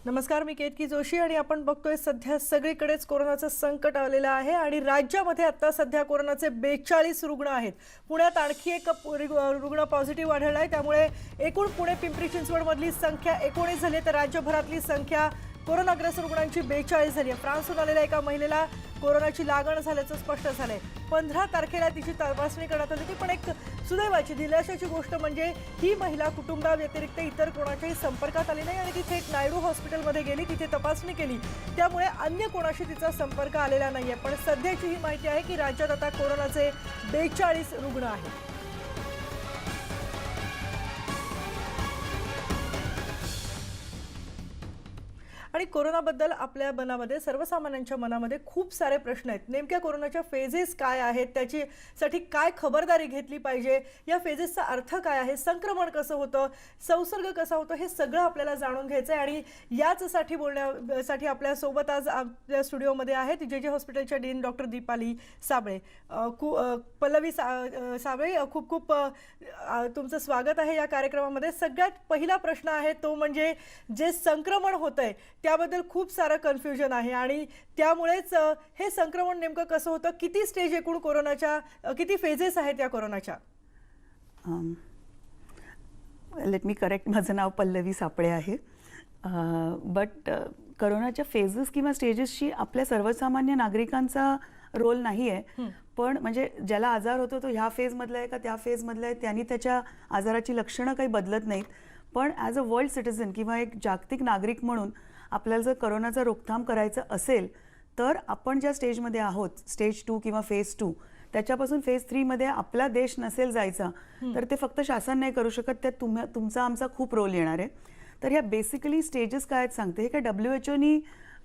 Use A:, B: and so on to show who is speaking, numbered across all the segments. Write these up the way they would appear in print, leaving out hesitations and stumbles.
A: नमस्कार, मी केतकी जोशी आणि आपण बघतोय सध्या सगळीकडेच कोरोनाचं संकट आलेलं आहे आणि राज्यामध्ये आता सध्या कोरोनाचे 42 रुग्ण आहेत. पुण्यात आणखी एक रुग्ण पॉझिटिव्ह आढळला आहे. त्यामुळे एकूण पुणे पिंपरी चिंचवडमधली संख्या 19 झाली तर राज्यभरातली संख्या कोरोनाग्रस्त रुग्णांची 42 झाली आहे. फ्रान्सहून आलेल्या एका महिलेला कोरोनाची लागण झाल्याचं स्पष्ट झालंय. 15 तारखेला तिची तपासणी करण्यात आली होती, पण एक सुदैवाची दिलाशाची गोष्ट म्हणजे ही महिला कुटुंबाव्यतिरिक्त इतर कोणाच्याही संपर्कात आली नाही आणि तिथे एक नायडू हॉस्पिटलमध्ये गेली, तिथे तपासणी केली, त्यामुळे अन्य कोणाशी तिचा संपर्क आलेला नाहीये. पण सध्याची ही माहिती आहे की राज्यात आता कोरोनाचे 42 रुग्ण आहेत. आणि कोरोनाबद्दल आपल्या मनामध्ये सर्वसामान्यांच्या मनामध्ये खूप सारे प्रश्न आहेत. नेमक्या कोरोनाच्या फेजेस काय आहेत, त्याच्यासाठी काय खबरदारी घेतली पाहिजे, या फेजेसचा अर्थ काय आहे, संक्रमण कसं होतं, संसर्ग कसा होतो, हे सगळं आपल्याला जाणून घ्यायचं आहे. आणि याचसाठी बोलण्यासाठी आपल्यासोबत आज आपल्या स्टुडिओमध्ये आहेत जे हॉस्पिटलच्या डीन डॉक्टर दीपाली साबळे. पल्लवी साबळे, खूप खूप तुमचं स्वागत आहे या कार्यक्रमामध्ये. सगळ्यात पहिला प्रश्न आहे तो म्हणजे जे संक्रमण होतंय त्याबद्दल खूप सारं कन्फ्युजन आहे आणि त्यामुळेच हे संक्रमण नेमकं कसं होतं, किती स्टेज एकूण कोरोनाच्या, किती फेजेस आहेत या कोरोनाच्या?
B: लेट मी करेक्ट, माझं नाव पल्लवी सापळे आहे. बट कोरोनाच्या फेजेस किंवा स्टेजेसशी आपल्या सर्वसामान्य नागरिकांचा रोल नाही आहे. पण म्हणजे ज्याला आजार होतो तो ह्या फेजमधला आहे का त्या फेजमधला आहे, त्यांनी त्याच्या आजाराची लक्षणं काही बदलत नाहीत. पण ॲज अ वर्ल्ड सिटिझन किंवा एक जागतिक नागरिक म्हणून आपल्याला जर कोरोनाचा रोकथाम करायचं असेल तर आपण ज्या स्टेजमध्ये आहोत, स्टेज 2 किंवा फेज 2, त्याच्यापासून फेज 3 मध्ये आपला देश नसेल जायचा तर ते फक्त शासन नाही करू शकत, त्यात तुमचा आमचा खूप रोल येणार आहे. तर ह्या बेसिकली स्टेजेस काय आहेत सांगते. हे काय WHO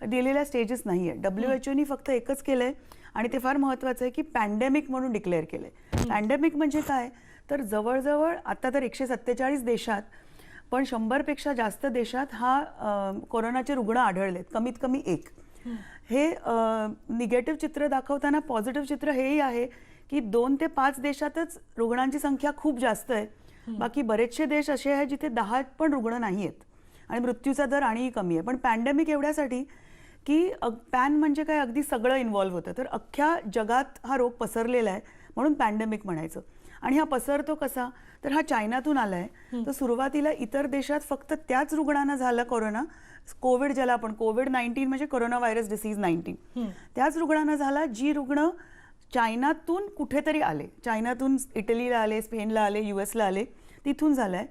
B: दिलेल्या स्टेजेस नाही आहे. WHO फक्त एकच केलं आहे आणि ते फार महत्त्वाचं आहे की पॅन्डेमिक म्हणून डिक्लेअर केलं आहे. पॅन्डेमिक म्हणजे काय, तर जवळजवळ आता तर 147 देशात, पण 100पेक्षा जास्त देशात हा कोरोनाचे रुग्ण आढळलेत, कमीत कमी एक. हे निगेटिव्ह चित्र दाखवताना पॉझिटिव्ह चित्र हेही आहे की 2 ते 5 देशातच रुग्णांची संख्या खूप जास्त आहे. बाकी बरेचसे देश असे आहेत जिथे 10 पण रुग्ण नाही आहेत आणि मृत्यूचा दर आणखी कमी आहे. पण पॅन्डेमिक एवढ्यासाठी की पॅन म्हणजे काय, अगदी सगळं इन्व्हॉल्व्ह होतं, तर अख्ख्या जगात हा रोग पसरलेला आहे म्हणून पॅन्डेमिक म्हणायचं. आणि हा पसरतो कसा, तर हा चायनातून आला आहे. तर सुरुवातीला इतर देशात फक्त त्याच रुग्णांना झाला कोरोना, कोविड ज्याला आपण कोविड-19 म्हणजे कोरोना व्हायरस डिसीज 19, त्याच रुग्णांना झाला जी रुग्ण चायनातून कुठेतरी आले, चायनातून इटलीला आले, स्पेनला आले, US ला आले, तिथून झालं आहे.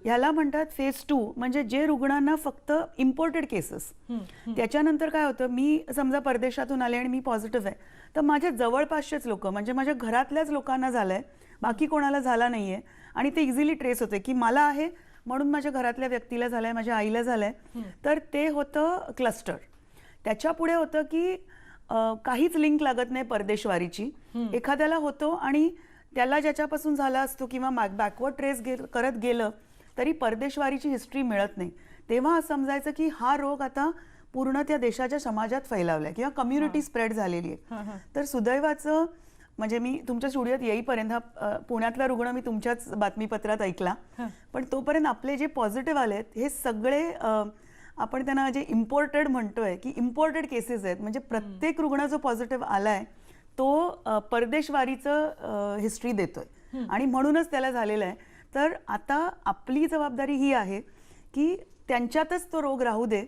B: ह्याला म्हणतात फेज 2, म्हणजे जे रुग्णांना फक्त इम्पोर्टेड केसेस. त्याच्यानंतर काय होतं, मी समजा परदेशातून आले आणि मी पॉझिटिव्ह आहे, तर माझ्या जवळपासचेच लोक म्हणजे माझ्या घरातल्याच लोकांना झालं आहे, बाकी कोणाला झाला नाही आहे. आणि ते इझिली ट्रेस होते की मला आहे म्हणून माझ्या घरातल्या व्यक्तीला झालं आहे, माझ्या आईला झालं आहे, तर ते होतं क्लस्टर. त्याच्या पुढे होतं की काहीच लिंक लागत नाही परदेशवारीची. एखाद्याला होतो आणि त्याला ज्याच्यापासून झाला असतो किंवा बॅकवर्ड ट्रेस करत गेलं तरी परदेशवारीची हिस्ट्री मिळत नाही. तेव्हा समजायचं की हा रोग आता पूर्ण त्या देशाच्या समाजात फैलावलाय किंवा कम्युनिटी स्प्रेड झालेली आहे. तर सुदैवाचं म्हणजे मी तुमच्या स्टुडिओत येईपर्यंत पुण्यातला रुग्ण मी तुमच्याच बातमीपत्रात ऐकला, पण तोपर्यंत आपले जे पॉझिटिव्ह आलेत हे सगळे आपण त्यांना जे इम्पोर्टेड म्हणतोय की इम्पोर्टेड केसेस आहेत. म्हणजे प्रत्येक रुग्ण जो पॉझिटिव्ह आलाय तो परदेशवारीचं हिस्ट्री देतोय आणि म्हणूनच त्याला झालेलं आहे. तर आता आपली जबाबदारी ही आहे की त्यांच्यातच तो रोग राहू दे,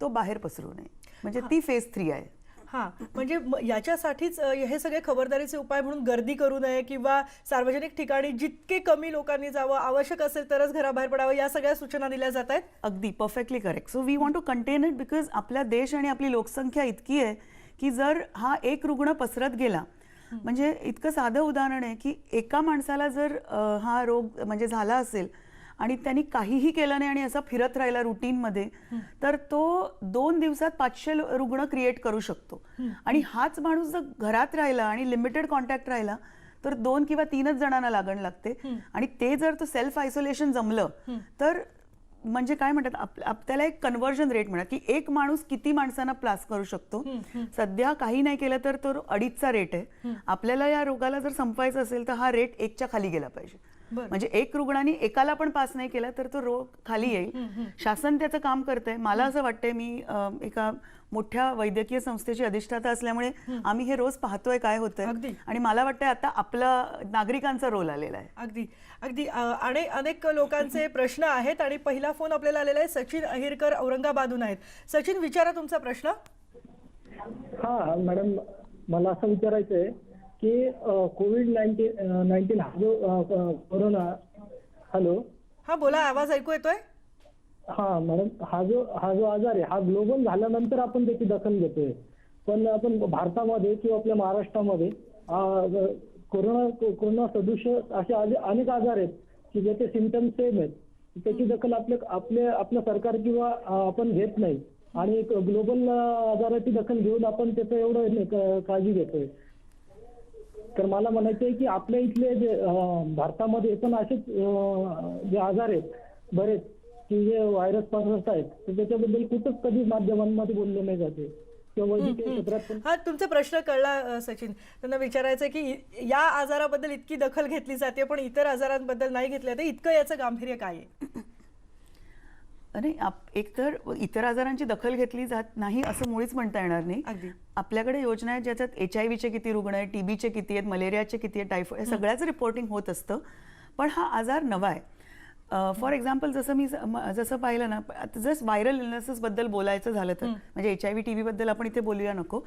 B: तो बाहेर पसरू नये. म्हणजे ती फेज 3 आहे.
A: हां, म्हणजे याच्यासाठीच हे सगळे खबरदारीचे उपाय म्हणून गर्दी करू नये किंवा सार्वजनिक ठिकाणी जितके कमी लोकांनी जावं, आवश्यक असेल तरच घराबाहेर पडावं, या सगळ्या सूचना दिल्या जात आहेत.
B: अगदी perfectly correct. So we want to contain it because आपला देश आणि आपली लोकसंख्या इतकी आहे की जर हा एक रुग्ण पसरत गेला, म्हणजे इतकं साधं उदाहरण आहे की एका माणसाला जर हा रोग म्हणजे झाला असेल आणि त्यांनी काहीही केलं नाही आणि असा फिरत राहिला रुटीनमध्ये, तर तो 2 दिवसात 500 रुग्ण क्रिएट करू शकतो. आणि हाच माणूस जर घरात राहिला आणि लिमिटेड कॉन्टॅक्ट राहिला तर 2 किंवा 3च जणांना लागण लागते. आणि ते जर तो सेल्फ आयसोलेशन जमलं तर म्हणजे काय म्हणतात, आपल्याला एक कन्व्हर्जन रेट मिळत की एक माणूस किती माणसांना प्लास करू शकतो. सध्या काही नाही केलं तर तो 2.5चा रेट आहे. आपल्याला या रोगाला जर संपवायचं असेल तर हा रेट 1च्या खाली गेला पाहिजे.
A: बरं.
B: म्हणजे एक रुग्णाने एकाला पण पास नाही केला तर तो रोग खाली येईल. शासन त्याचं काम करतंय. मला असं वाटतंय, मी एका मोठ्या वैद्यकीय संस्थेची अधिष्ठाता असल्यामुळे आम्ही हे रोज पाहतोय काय होतंय,
A: अगदी.
B: आणि मला वाटतंय आता आपला नागरिकांचा रोल आलेला आहे.
A: अगदी अगदी आणि अनेक लोकांचे प्रश्न आहेत आणि पहिला फोन आपल्याला आलेला आहे. सचिन अहिरकर औरंगाबादहून आहेत. सचिन, विचारा तुमचा प्रश्न.
C: हा मॅडम, मला असं विचारायचं आहे की कोविड-19 हा जो कोरोना, हॅलो,
A: हा बोला, आवाज ऐकू येतोय.
C: हा मॅडम, हा जो आजार आहे हा ग्लोबल झाल्यानंतर आपण त्याची दखल घेतोय, पण आपण भारतामध्ये किंवा आपल्या महाराष्ट्रामध्ये कोरोना सदृश असे अनेक आजार आहेत की ज्याचे सिम्पटम्स सेम आहेत. त्याची दखल आपलं सरकार किंवा आपण घेत नाही, आणि ग्लोबल आजाराची दखल घेऊन आपण त्याचं एवढं काळजी घेतोय. तर मला म्हणायचं आहे की आपल्या इथले जे भारतामध्ये पण असेच जे आजार आहेत बरेच की जे व्हायरस पसरत आहेत, तर त्याच्याबद्दल कुठंच कधी माध्यमांमध्ये बोलले नाही जाते किंवा वैद्यकीय क्षेत्रात पण.
A: हा, तुमचा प्रश्न कळला सचिन. त्यांना विचारायचं आहे की या आजाराबद्दल इतकी दखल घेतली जाते पण इतर आजारांबद्दल नाही घेतली जाते, इतकं याचं गांभीर्य काय आहे?
B: नाही, एकतर इतर आजारांची दखल घेतली जात नाही असं मुळीच म्हणता येणार नाही.
A: अगदी.
B: आपल्याकडे योजना आहेत ज्याच्यात HIV किती रुग्ण आहेत, TB किती आहेत, मलेरियाचे किती आहेत, टायफॉइड, हे सगळ्याचं रिपोर्टिंग होत असतं. पण हा आजार नवा आहे. फॉर एक्झाम्पल जसं पाहिलं ना, जस्ट व्हायरल इलनेसेसबद्दल बोलायचं झालं तर, म्हणजे HIV TB बद्दल आपण इथे बोलूया नको,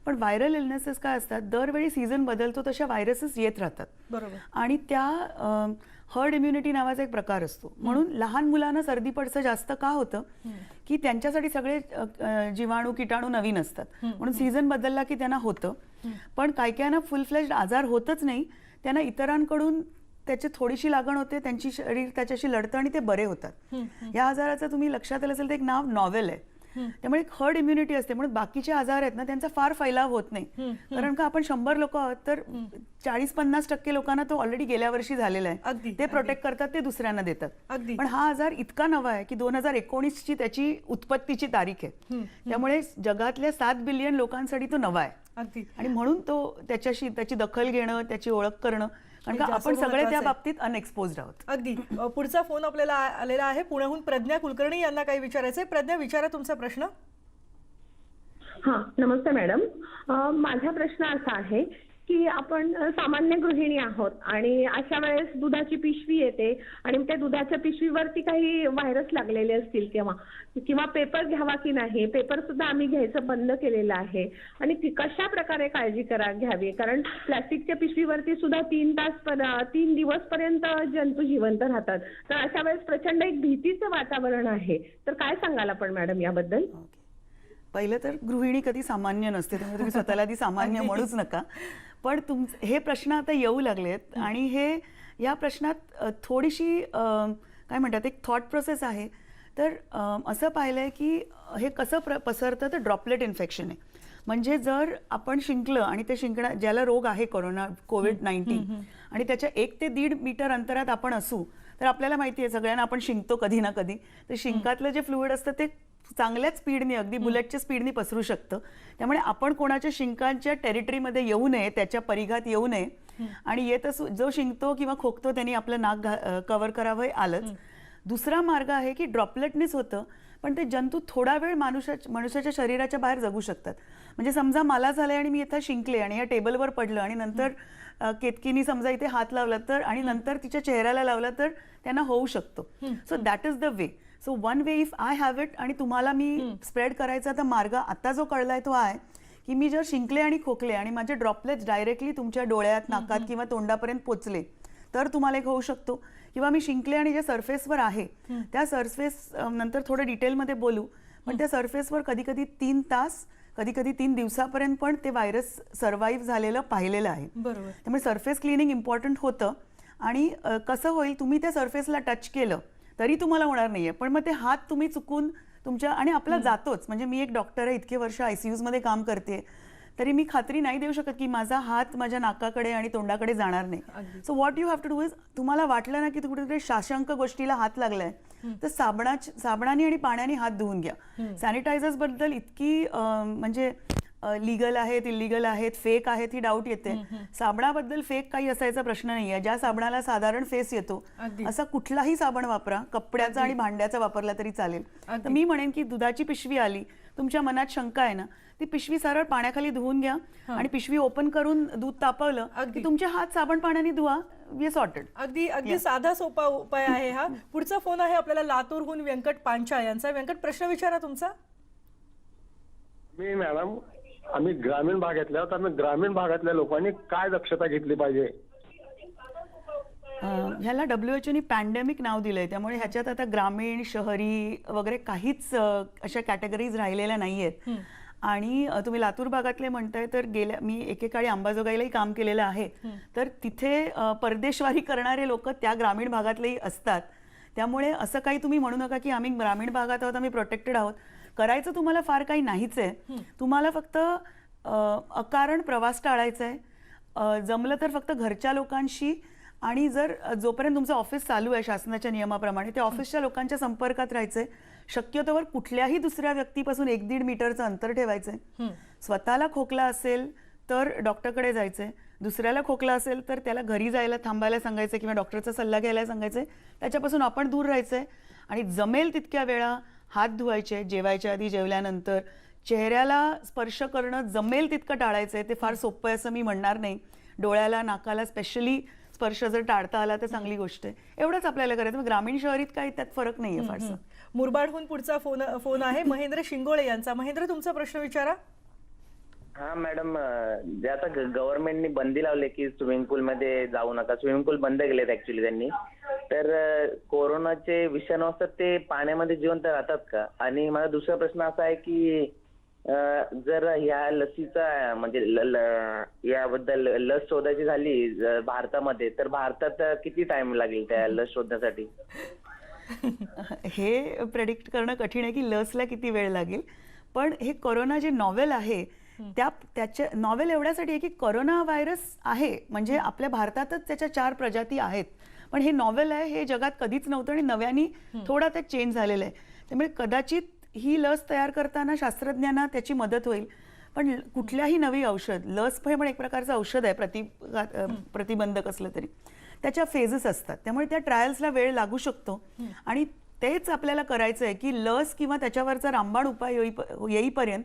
B: पण व्हायरल इलनेसेस काय असतात, दरवेळी सीझन बदलतो तशा व्हायरसेस येत राहतात.
A: बरोबर.
B: आणि त्या हर्ड इम्युनिटी नावाचा एक प्रकार असतो. म्हणून लहान मुलांना सर्दी पडसं जास्त का होतं की त्यांच्यासाठी सगळे जीवाणू किटाणू नवीन असतात, म्हणून सीझन बदलला की त्यांना होतं. पण काही काहींना फुल फ्लेज्ड आजार होतच नाही, त्यांना इतरांकडून त्याची थोडीशी लागण होते, त्यांची शरीर त्याच्याशी लढतं आणि ते बरे होतात. या आजाराचं तुम्ही लक्षात आलं असेल तर एक नाव नॉवेल आहे. त्यामुळे एक हर्ड इम्युनिटी असते, म्हणून बाकीचे आजार आहेत ना त्यांचा फार फैलाव होत नाही. कारण का आपण 100 लोक आहोत तर 40-50% लोकांना तो ऑलरेडी गेल्या वर्षी झालेला आहे, ते प्रोटेक्ट करतात, ते दुसऱ्यांना देतात. पण हा आजार इतका नवा आहे की 2019 ची त्याची उत्पत्तीची तारीख आहे. त्यामुळे जगातल्या 7 बिलियन लोकांसाठी तो नवा आहे. आणि म्हणून तो त्याची दखल घेणं, त्याची ओळख करणं, कारण का आपण सगळे त्या बाबतीत अनएक्सपोज्ड आहोत.
A: अगदी. पुढचा फोन आपल्याला आलेला आहे पुण्याहून. प्रज्ञा कुलकर्णी यांना काही विचारायचंय. प्रज्ञा, विचारा तुमचा प्रश्न.
D: हा, नमस्ते मॅडम. माझा प्रश्न असा आहे की आपण सामान्य गृहिणी आहोत आणि अशा वेळेस दुधाची पिशवी येते आणि त्या दुधाच्या पिशवीवरती काही व्हायरस लागलेले असतील किंवा पेपर घ्यावा की नाही, पेपर सुद्धा आम्ही घ्यायचं बंद केलेलं आहे. आणि कशा प्रकारे काळजी घ्यावी, कारण प्लास्टिकच्या पिशवीवरती सुद्धा 3 दिवस पर्यंत जंतू जिवंत राहतात. तर अशा वेळेस प्रचंड एक भीतीचं वातावरण आहे. तर काय सांगाल आपण मॅडम याबद्दल?
B: पहिलं तर गृहिणी कधी सामान्य नसते, त्यामुळे तुम्ही स्वतःला ती सामान्य म्हणूच नका. पण हे प्रश्न आता येऊ लागलेत आणि या प्रश्नात थोडीशी काय म्हणतात एक थॉट प्रोसेस आहे. तर असं पाहिलंय की हे कसं पसरतं, तर ड्रॉपलेट इन्फेक्शन आहे. म्हणजे जर आपण शिंकलं आणि ते ज्याला रोग आहे कोविड-19 आणि त्याच्या 1 ते 1.5 मीटर अंतरात आपण असू, तर आपल्याला माहिती आहे सगळ्यांना आपण शिंकतो कधी ना कधी. तर शिंकातलं जे फ्लुइड असतं ते चांगल्याच स्पीडने, अगदी बुलेटच्या स्पीडने पसरू शकतं. त्यामुळे आपण कोणाच्या शिंकांच्या टेरिटरीमध्ये येऊ नये, त्याच्या परिघात येऊ नये. आणि येत असू जो शिंकतो किंवा खोकतो त्यांनी आपलं नाक कव्हर करावं, आलंच. दुसरा मार्ग आहे की ड्रॉपलेटनीच होतं, पण ते जंतू थोडा वेळ मनुष्याच्या शरीराच्या बाहेर जगू शकतात. म्हणजे समजा मला झालंय आणि मी इथं शिंकले आणि या टेबलवर पडलं आणि नंतर केतकीनी समजा इथे हात लावला तर, आणि नंतर तिच्या चेहऱ्याला लावला तर त्यांना होऊ शकतो. So that is the way. So one way if I have it आणि तुम्हाला मी स्प्रेड करायचा तर मार्ग आता जो कळलाय तो आहे की मी जर शिंकले आणि खोकले आणि माझे ड्रॉपलेट्स डायरेक्टली तुमच्या डोळ्यात, नाकात किंवा तोंडापर्यंत पोचले तर तुम्हाला एक होऊ शकतो. किंवा मी शिंकले आणि जे सरफेसवर आहे त्या सरफेस नंतर थोडं डिटेलमध्ये बोलू, पण त्या सरफेसवर कधी कधी 3 तास, कधी कधी 3 दिवसापर्यंत पण ते व्हायरस सर्व्हाइव्ह झालेलं पाहिलेलं आहे. त्यामुळे सरफेस क्लिनिंग इम्पॉर्टंट होतं. आणि कसं होईल, तुम्ही त्या सरफेसला टच केलं तरी तुम्हाला होणार नाहीये, पण मग ते हात तुम्ही चुकून तुमच्या, आणि आपला जातोच. म्हणजे मी एक डॉक्टर आहे, इतके वर्ष ICUs मध्ये काम करते, तरी मी खात्री नाही देऊ शकत की माझा हात माझ्या नाकाकडे आणि तोंडाकडे जाणार नाही. So what you have to do is, तुम्हाला वाटलं ना की कुठेतरी शाशंक गोष्टीला हात लागलाय तर साबणाने आणि पाण्याने हात धुवून घ्या. सॅनिटायझर्स बद्दल इतकी म्हणजे लिगल आहेत, इलिगल आहेत, फेक आहेत ही डाऊट येते. साबणाबद्दल फेक काही असायचा प्रश्न नाहीये. ज्या साबणाला साधारण फेस येतो
A: अगदी.
B: असा कुठलाही साबण वापरा, कपड्याचा आणि भांड्याचा वापरला तरी चालेल. तर मी म्हणेन की दुधाची पिशवी आली, तुमच्या मनात शंका आहे ना, ती पिशवी सरळ पाण्याखाली धुवून घ्या आणि पिशवी ओपन करून दूध तापवलं की तुमचे हात साबण पाण्याने धुवा, वी सॉर्टेड.
A: अगदी अगदी साधा सोपा उपाय आहे हा. पुढचा फोन आहे आपल्याला लातूरहून व्यंकट पांचाळ यांचा. व्यंकट, प्रश्न विचारा तुमचा.
E: मी मॅडम, आम्ही ग्रामीण भागातल्या आहोत. आम्ही ग्रामीण भागातल्या लोकांनी काय दक्षता घेतली पाहिजे?
B: ह्याला WHO ने पॅन्डेमिक नाव दिलंय, त्यामुळे ह्याच्यात आता ग्रामीण, शहरी वगैरे काहीच अशा कॅटेगरीज राहिलेल्या नाहीयेत. आणि तुम्ही लातूर भागातले म्हणताय, तर मी एकेकाळी अंबाजोगाईलाही काम केलेलं आहे. तर तिथे परदेशवारी करणारे लोक त्या ग्रामीण भागातलेही असतात. त्यामुळे असं काही तुम्ही म्हणू नका की आम्ही ग्रामीण भागात आहोत, आम्ही प्रोटेक्टेड आहोत. करायचं तुम्हाला फार काही नाहीच आहे. तुम्हाला फक्त अकारण प्रवास टाळायचा आहे. जमलं तर फक्त घरच्या लोकांशी, आणि जर जोपर्यंत तुमचं ऑफिस चालू आहे शासनाच्या नियमाप्रमाणे, त्या ऑफिसच्या लोकांच्या संपर्कात राहायचंय. शक्यतोवर कुठल्याही दुसऱ्या व्यक्तीपासून 1-1.5 मीटरचं अंतर ठेवायचंय. स्वतःला खोकला असेल तर डॉक्टरकडे जायचंय. दुसऱ्याला खोकला असेल तर त्याला घरी जायला थांबायला सांगायचं किंवा डॉक्टरचा सल्ला घ्यायला सांगायचंय. त्याच्यापासून आपण दूर राहायचंय. आणि जमेल तितक्या वेळा हात धुवायचे, जेवायच्या आधी, जेवल्यानंतर. चेहऱ्याला स्पर्श करणं जमेल तितकं टाळायचंय. ते फार सोपं आहे असं मी म्हणणार नाही. डोळ्याला, नाकाला स्पेशली स्पर्श जर टाळता आला तर चांगली गोष्ट आहे. एवढंच आपल्याला करायचं. ग्रामीण शहरीत काही त्यात फरक नाहीये फारसा.
A: मुरबाडहून पुढचा फोन आहे महेंद्र शिंगोळे यांचा. महेंद्र, तुमचा प्रश्न विचारा.
F: हा मॅडम, जे आता गव्हर्नमेंटने बंदी लावली की स्विमिंग पूल मध्ये जाऊ नका, स्विमिंग पूल बंद केलेत ऍक्च्युली त्यांनी, तर कोरोनाचे विषाणू असतात ते पाण्यामध्ये जिवंत राहतात का? आणि माझा दुसरा प्रश्न असा आहे की जर ह्या लसीचा म्हणजे याबद्दल लस शोधायची झाली भारतामध्ये, तर भारतात किती टाइम लागेल त्या लस शोधण्यासाठी?
B: हे प्रेडिक्ट करणं कठीण आहे की लसला किती वेळ लागेल. पण हे कोरोना जे नॉवेल आहे त्याच्या नॉवेल एवढ्यासाठी आहे की कोरोना व्हायरस आहे, म्हणजे आपल्या भारतातच त्याच्या 4 प्रजाती आहेत. पण हे नॉवेल आहे, हे जगात कधीच नव्हतं आणि नव्याने थोडा त्यात चेंज झालेला आहे. त्यामुळे कदाचित ही लस तयार करताना शास्त्रज्ञांना त्याची मदत होईल. पण कुठल्याही नवी औषध, लस पण एक प्रकारचं औषध आहे, प्रतिबंधक असलं तरी त्याच्या फेजेस असतात. त्यामुळे त्या ट्रायल्सला वेळ लागू शकतो. आणि तेच आपल्याला करायचं आहे की लस किंवा त्याच्यावरचा रामबाण उपाय येईपर्यंत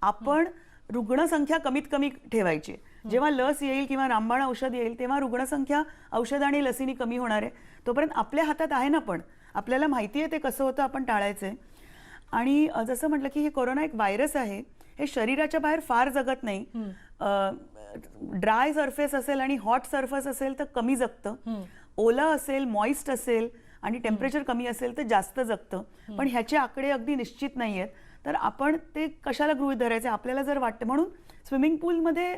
B: आपण रुग्णसंख्या कमीत कमी ठेवायची. जेव्हा लस येईल किंवा रामबाण औषध येईल तेव्हा रुग्णसंख्या औषध आणि लसीनी कमी होणार आहे. तोपर्यंत आपल्या हातात आहे ना, पण आपल्याला माहिती आहे ते कसं होतं, आपण टाळायचं आहे. आणि जसं म्हटलं की हे कोरोना एक व्हायरस आहे, हे शरीराच्या बाहेर फार जगत नाही. ड्राय सरफेस असेल आणि हॉट सरफेस असेल तर कमी जगतं. ओला असेल, मॉइस्ट असेल आणि टेम्परेचर कमी असेल तर जास्त जगतं. पण ह्याचे आकडे अगदी निश्चित नाही आहेत. तर आपण ते कशाला गृहीत धरायचे? आपल्याला जर वाटतं, म्हणून स्विमिंग पूलमध्ये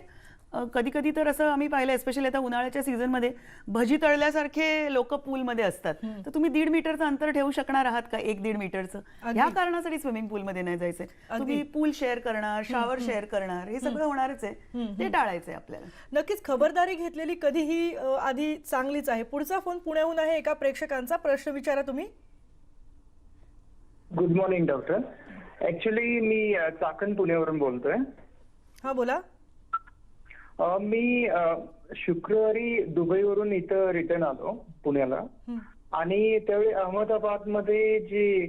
B: कधी कधी तर असं आम्ही पाहिलं, एस्पेशली आता उन्हाळ्याच्या सीझनमध्ये भजी तळल्यासारखे लोक पूलमध्ये असतात. तर तुम्ही 1.5 मीटरचं अंतर ठेवू शकणार आहात का? 1-1.5 मीटरचं. ह्या कारणासाठी स्विमिंग पूलमध्ये नाही जायचंय. तुम्ही पूल शेअर करणार, शॉवर शेअर करणार, हे सगळं होणारच आहे. ते टाळायचंय आपल्याला.
A: नक्कीच खबरदारी घेतलेली कधीही आधी चांगलीच आहे. पुढचा फोन पुण्याहून आहे एका प्रेक्षकांचा. प्रश्न विचारा तुम्ही.
G: Good morning doctor. ऍक्च्युली मी चाकण पुण्यावरून बोलतोय.
A: हा, बोला.
G: मी शुक्रवारी दुबईवरून इथं रिटर्न आलो पुण्याला, आणि त्यावेळी अहमदाबादमध्ये जी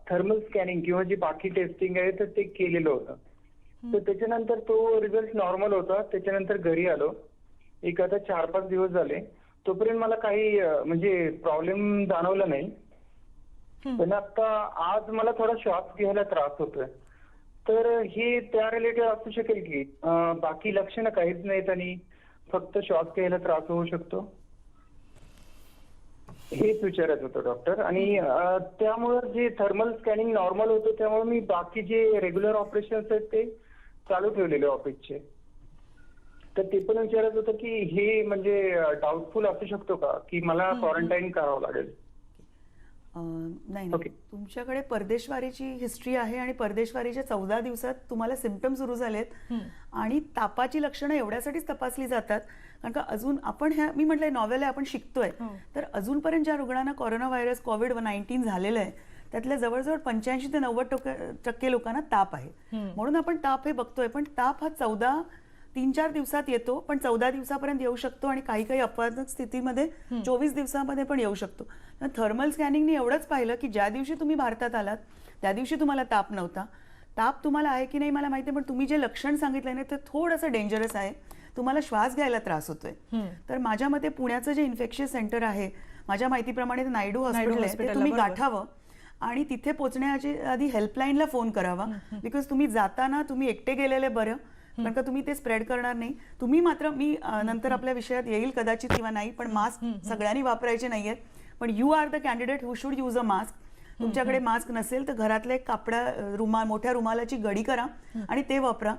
G: थर्मल स्कॅनिंग किंवा जी बाकी टेस्टिंग आहे तर ते केलेलं होतं. तर त्याच्यानंतर तो रिझल्ट नॉर्मल होता. त्याच्यानंतर घरी आलो, एक आता 4-5 दिवस झाले. तोपर्यंत मला काही म्हणजे प्रॉब्लेम जाणवला नाही. पण आता आज मला थोडा श्वास घ्यायला त्रास होतोय. तर हे त्या रिलेटेड असू शकेल की बाकी लक्षणं काहीच नाहीत आणि फक्त श्वास घ्यायला त्रास होऊ शकतो? हेच विचारत होतं डॉक्टर. आणि त्यामुळे जे थर्मल स्कॅनिंग नॉर्मल होतं त्यामुळे मी बाकी जे रेग्युलर ऑपरेशन्स आहेत ते चालू ठेवलेले ऑफिसचे. तर ते पण विचारत होतं की हे म्हणजे डाऊटफुल असू शकतो का की मला क्वारंटाईन करावं लागेल?
B: नाही, तुमच्याकडे परदेशवारीची हिस्ट्री आहे आणि परदेशवारीच्या 14 दिवसात तुम्हाला सिम्पटम सुरू झालेत आणि तापाची लक्षणं एवढ्यासाठीच तपासली जातात. कारण का अजून आपण मी म्हटलंय नॉवेल आहे, आपण शिकतोय. तर अजूनपर्यंत ज्या रुग्णांना कोरोना व्हायरस कोविड-19 झालेलं आहे त्यातल्या जवळजवळ 85 ते 90% लोकांना ताप आहे. म्हणून आपण ताप हे बघतोय, पण ताप हा 3-4 दिवसात येतो, पण 14 दिवसापर्यंत येऊ शकतो आणि काही काही अपवादात्मक स्थितीमध्ये 24 दिवसामध्ये पण येऊ शकतो. थर्मल स्कॅनिंगने एवढंच पाहिलं की ज्या दिवशी तुम्ही भारतात आलात त्या दिवशी तुम्हाला ताप नव्हता. ताप तुम्हाला आहे की नाही मला माहिती आहे, पण तुम्ही जे लक्षण सांगितलं नाही ते थोडंसं डेंजरस आहे. तुम्हाला श्वास घ्यायला त्रास होतोय. तर माझ्या मते पुण्याचं जे इन्फेक्शियस सेंटर आहे, माझ्या माहितीप्रमाणे नायडू हॉस्पिटल आहे, ते तुम्ही गाठावं आणि तिथे पोहोचण्याची आधी हेल्पलाईनला फोन करावा. बिकॉज तुम्ही जाताना तुम्ही एकटे गेलेले बरं, कारण का तुम्ही ते स्प्रेड करणार नाही. तुम्ही मात्र, मी नंतर आपल्या विषयात येईल कदाचित किंवा नाही, पण मास्क सगळ्यांनी वापरायचे नाहीयेत. पण you are the candidate who should use a mask. तुमच्याकडे मास्क नसेल तर घरातले एक मोठ्या रुमालाची गडी करा आणि ते वापरा.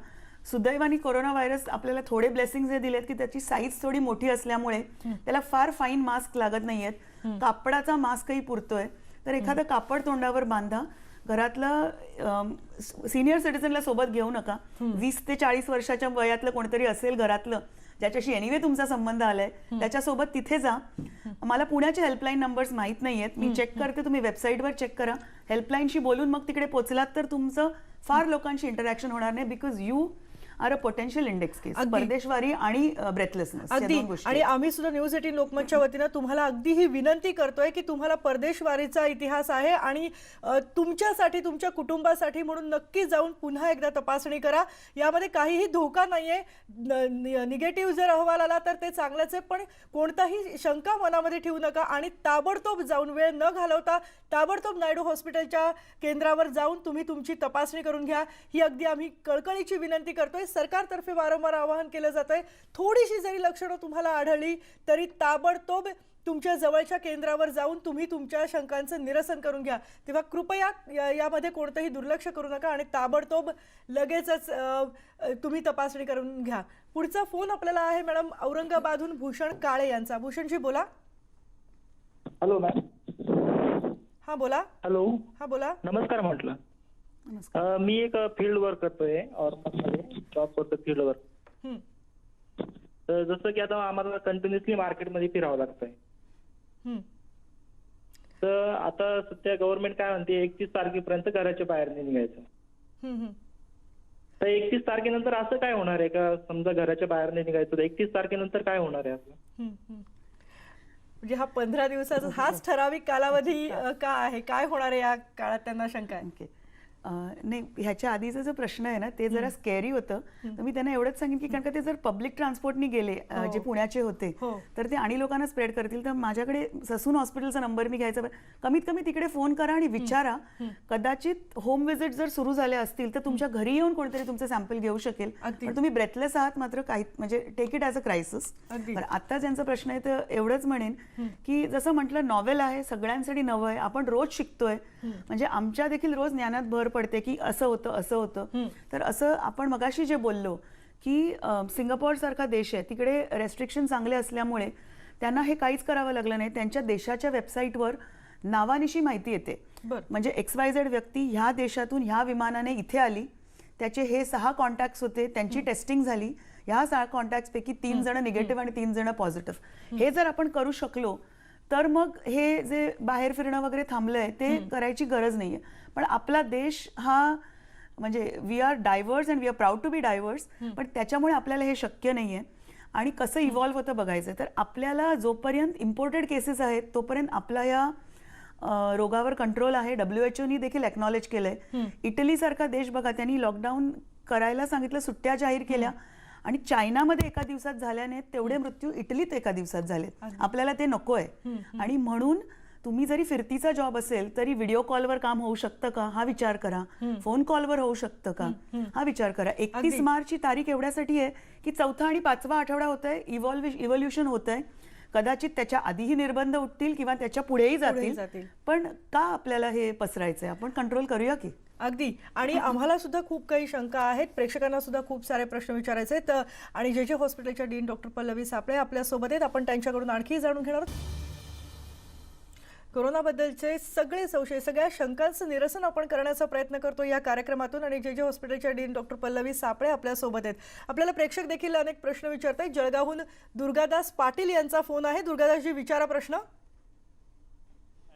B: सुदैवाने कोरोना व्हायरस आपल्याला थोडे ब्लेसिंग्स हे दिलेत की त्याची साईज थोडी मोठी असल्यामुळे त्याला फार फाईन मास्क लागत नाहीयेत. कापडाचा मास्कही पुरतोय. तर एखादं कापड तोंडावर बांधा. घरातलं सिनियर सिटीजनला सोबत घेऊ नका. 20 ते 40 वर्षाच्या वयातलं कोणतरी असेल घरातलं ज्याच्याशी एनिवे तुमचा संबंध आलाय, त्याच्यासोबत तिथे जा. मला पुण्याचे हेल्पलाईन नंबर्स माहीत नाहीयेत, मी चेक करते, तुम्ही वेबसाईटवर चेक करा. हेल्पलाईनशी बोलून मग तिकडे पोहोचलात तर तुमचं फार लोकांशी इंटरॅक्शन होणार नाही. Because you are a potential index case. परदेशवारी आणि ब्रेथलेसनेस.
A: अगदी. आणि आम्ही सुद्धा न्यूज 18 लोकमतच्या वतीनं तुम्हाला अगदी ही विनंती करतोय की तुम्हाला परदेशवारीचा इतिहास आहे आणि तुमच्यासाठी, तुमच्या कुटुंबासाठी म्हणून नक्की जाऊन पुन्हा एकदा तपासणी करा. यामध्ये काहीही धोका नाहीये. निगेटिव्ह जर अहवाल आला तर ते चांगलंच आहे, पण कोणताही शंका मनामध्ये ठेवू नका आणि ताबडतोब जाऊन, वेळ न घालवता ताबडतोब नायडू हॉस्पिटलच्या केंद्रावर जाऊन तुम्ही तुमची तपासणी करून घ्या. ही अगदी आम्ही कळकळीची विनंती करतोय. सरकारतर्फे वारंवार आवाहन केलं जात आहे. थोडीशी जरी लक्षणं तुम्हाला आढळली तरी ताबडतोब तुमच्या जवळच्या केंद्रावर जाऊन तुम्ही तुमच्या शंकांचं निरसन करून घ्या. तेव्हा कृपया यामध्ये कोणतंही दुर्लक्ष करू नका आणि ताबडतोब लगेचच तुम्ही तपासणी करून घ्या. पुढचा फोन आपल्याला आहे मॅडम औरंगाबादहून भूषण काळे यांचा. भूषणजी बोला.
H: Hello ma'am.
A: हा बोला.
H: हॅलो.
A: हा बोला.
H: नमस्कार म्हटलं. मी एक फील्ड वर्क करतोय औरंगाबादमध्ये, जॉब करतो फील्ड वर्क. तर जसं की आता आम्हाला कंटिन्युअसली मार्केटमध्ये फिरावं लागतंय. तर आता सध्या गव्हर्नमेंट काय म्हणते 31 तारखेपर्यंत घराच्या बाहेर नाही निघायचं. तर 31 तारखेनंतर असं काय होणार आहे का, समजा घराच्या बाहेर नाही निघायचं तर 31 तारखेनंतर काय होणार आहे आपलं?
A: म्हणजे हा 15 दिवसाचा हाच ठराविक कालावधी का आहे, काय होणार आहे या काळात, त्यांना शंका आहे.
B: नाही, ह्याच्या आधीचा जो प्रश्न आहे ना ते जरा स्कॅरी होतं. तर मी त्यांना एवढंच सांगेन की कारण का ते जर पब्लिक ट्रान्सपोर्टनी गेले, जे पुण्याचे होते, तर ते आणि लोकांना स्प्रेड करतील. तर माझ्याकडे ससून हॉस्पिटलचा नंबर मी घ्यायचा, कमीत कमी तिकडे फोन करा आणि विचारा. कदाचित होम व्हिजिट जर सुरू झाले असतील तर तुमच्या घरी येऊन कोणतरी तुमचं सॅम्पल घेऊ शकेल. पण तुम्ही ब्रेथलेस आहात मात्र काही, म्हणजे take it as a crisis. पण आता ज्यांचा प्रश्न आहे तर एवढंच म्हणेन की जसं म्हटलं, नॉवेल आहे, सगळ्यांसाठी नवं आहे, आपण रोज शिकतोय. म्हणजे आमच्या देखील रोज ज्ञानात भर पडते की असं होतं. तर असं आपण मगाशी जे बोललो की सिंगापोर सारखा देश आहे, तिकडे रेस्ट्रिक्शन चांगले असल्यामुळे त्यांना हे काहीच करावं लागलं नाही. त्यांच्या देशाच्या वेबसाईटवर नावानिशी माहिती येते. म्हणजे XYZ व्यक्ती ह्या देशातून ह्या विमानाने इथे आली, त्याचे हे 6 कॉन्टॅक्ट्स होते, त्यांची टेस्टिंग झाली, ह्या 6 कॉन्टॅक्ट्सपैकी 3 जण निगेटिव्ह आणि 3 जण पॉझिटिव्ह. हे जर आपण करू शकलो तर मग हे जे बाहेर फिरणं वगैरे थांबलंय ते करायची गरज नाहीये. पण आपला देश हा, म्हणजे we are diverse and we are proud to be diverse, पण त्याच्यामुळे आपल्याला हे शक्य नाहीये. आणि कसं इव्हॉल्व्ह होतं बघायचं. तर आपल्याला जोपर्यंत इम्पोर्टेड केसेस आहेत तोपर्यंत आपला या रोगावर कंट्रोल आहे. WHO देखील एक्नॉलेज केलंय. इटलीसारखा देश बघा, त्यांनी लॉकडाऊन करायला सांगितलं, सुट्ट्या जाहीर केल्या आणि चायनामध्ये एका दिवसात झाल्याने तेवढे मृत्यू इटलीत एका दिवसात झाले. आपल्याला ते नकोय. आणि म्हणून तुम्ही जरी फिरतीचा जॉब असेल तरी व्हिडिओ कॉलवर काम होऊ शकतं का हा विचार करा. फोन कॉलवर होऊ शकतं का हा विचार करा. 31 मार्चची तारीख एवढ्यासाठी आहे की 4था आणि 5वा आठवडा होत आहे, इव्हॉल्युशन होत आहे. कदाचित त्याच्या आधीही निर्बंध उठतील किंवा त्याच्या पुढेही जातील. पण का आपल्याला हे पसरायचंय, आपण कंट्रोल करूया की.
A: अगदी. आणि आम्हाला सुद्धा खूप काही शंका आहेत, प्रेक्षकांना सुद्धा खूप सारे प्रश्न विचारायचे आहेत. आणि जे हॉस्पिटलच्या डीन डॉक्टर पल्लवी सापळे आपल्यासोबत आहेत, आपण त्यांच्याकडून आणखी जाणून घेणार आहोत. कोरोनाबद्दलचे सगळे संशय, सगळ्या शंकांचं निरसन आपण करण्याचा प्रयत्न करतो या कार्यक्रमातून. आणि जे हॉस्पिटलच्या डीन डॉक्टर पल्लवी सापळे आपल्यासोबत आहेत. आपल्याला प्रेक्षक देखील अनेक प्रश्न विचारत आहेत. जळगावहून दुर्गादास पाटील यांचा फोन आहे. दुर्गादासजी, विचारा प्रश्न.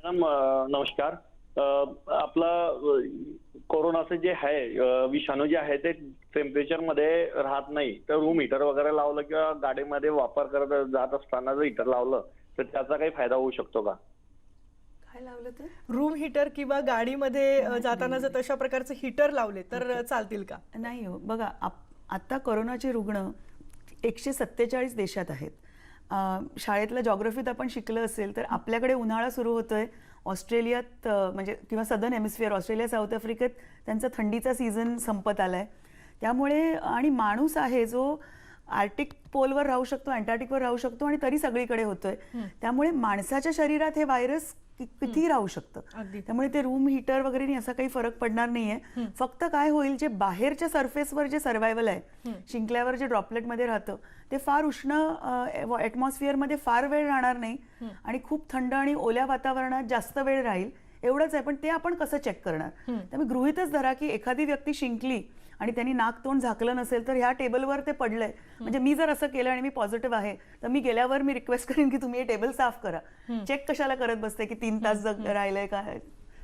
I: मॅडम नमस्कार. आपलं कोरोनाचं जे आहे विषाणू जे आहे ते टेम्परेचर मध्ये राहत नाही, तर रूम हीटर वगैरे लावलं किंवा गाडीमध्ये वापर करत जात असताना जर हीटर लावलं तर त्याचा काही फायदा होऊ शकतो का?
B: काय लावलं ते?
A: रूम हीटर किंवा गाडीमध्ये जाताना जर तशा प्रकारचे हीटर लावले तर चालतील का?
B: नाही हो, बघा आता कोरोनाचे रुग्ण 147 देशात आहेत. शाळेतल्या जॉग्रफीत आपण शिकलं असेल तर आपल्याकडे उन्हाळा सुरू होतोय, ऑस्ट्रेलियात म्हणजे किंवा सदर्न हेमिस्फिअर ऑस्ट्रेलिया साऊथ आफ्रिकेत त्यांचा थंडीचा सीझन संपत आलाय. त्यामुळे आणि माणूस आहे जो आर्टिक पोलवर राहू शकतो, अँटार्क्टिकवर राहू शकतो आणि तरी सगळीकडे होतोय. त्यामुळे माणसाच्या शरीरात हे व्हायरस किती राहू शकतं. त्यामुळे ते रूम हीटर वगैरे असा काही फरक पडणार नाहीये. फक्त काय होईल, जे बाहेरच्या सरफेसवर जे सर्व्हायवल आहे, शिंकल्यावर जे ड्रॉपलेटमध्ये राहतं ते फार उष्ण ॲटमॉस्फिअरमध्ये फार वेळ राहणार नाही आणि खूप थंड आणि ओल्या वातावरणात जास्त वेळ राहील एवढंच आहे. पण ते आपण कसं चेक करणार? त्यामुळे गृहीतच धरा की एखादी व्यक्ती शिंकली आणि त्यांनी नाक तोंड झाकलं नसेल तर ह्या टेबलवर ते पडलंय, म्हणजे मी जर असं केलं आणि मी पॉझिटिव्ह आहे तर मी गेल्यावर मी रिक्वेस्ट करेन की तुम्ही हे टेबल साफ करा. चेक कशाला करत बसते की 3 तास राहिलंय काय?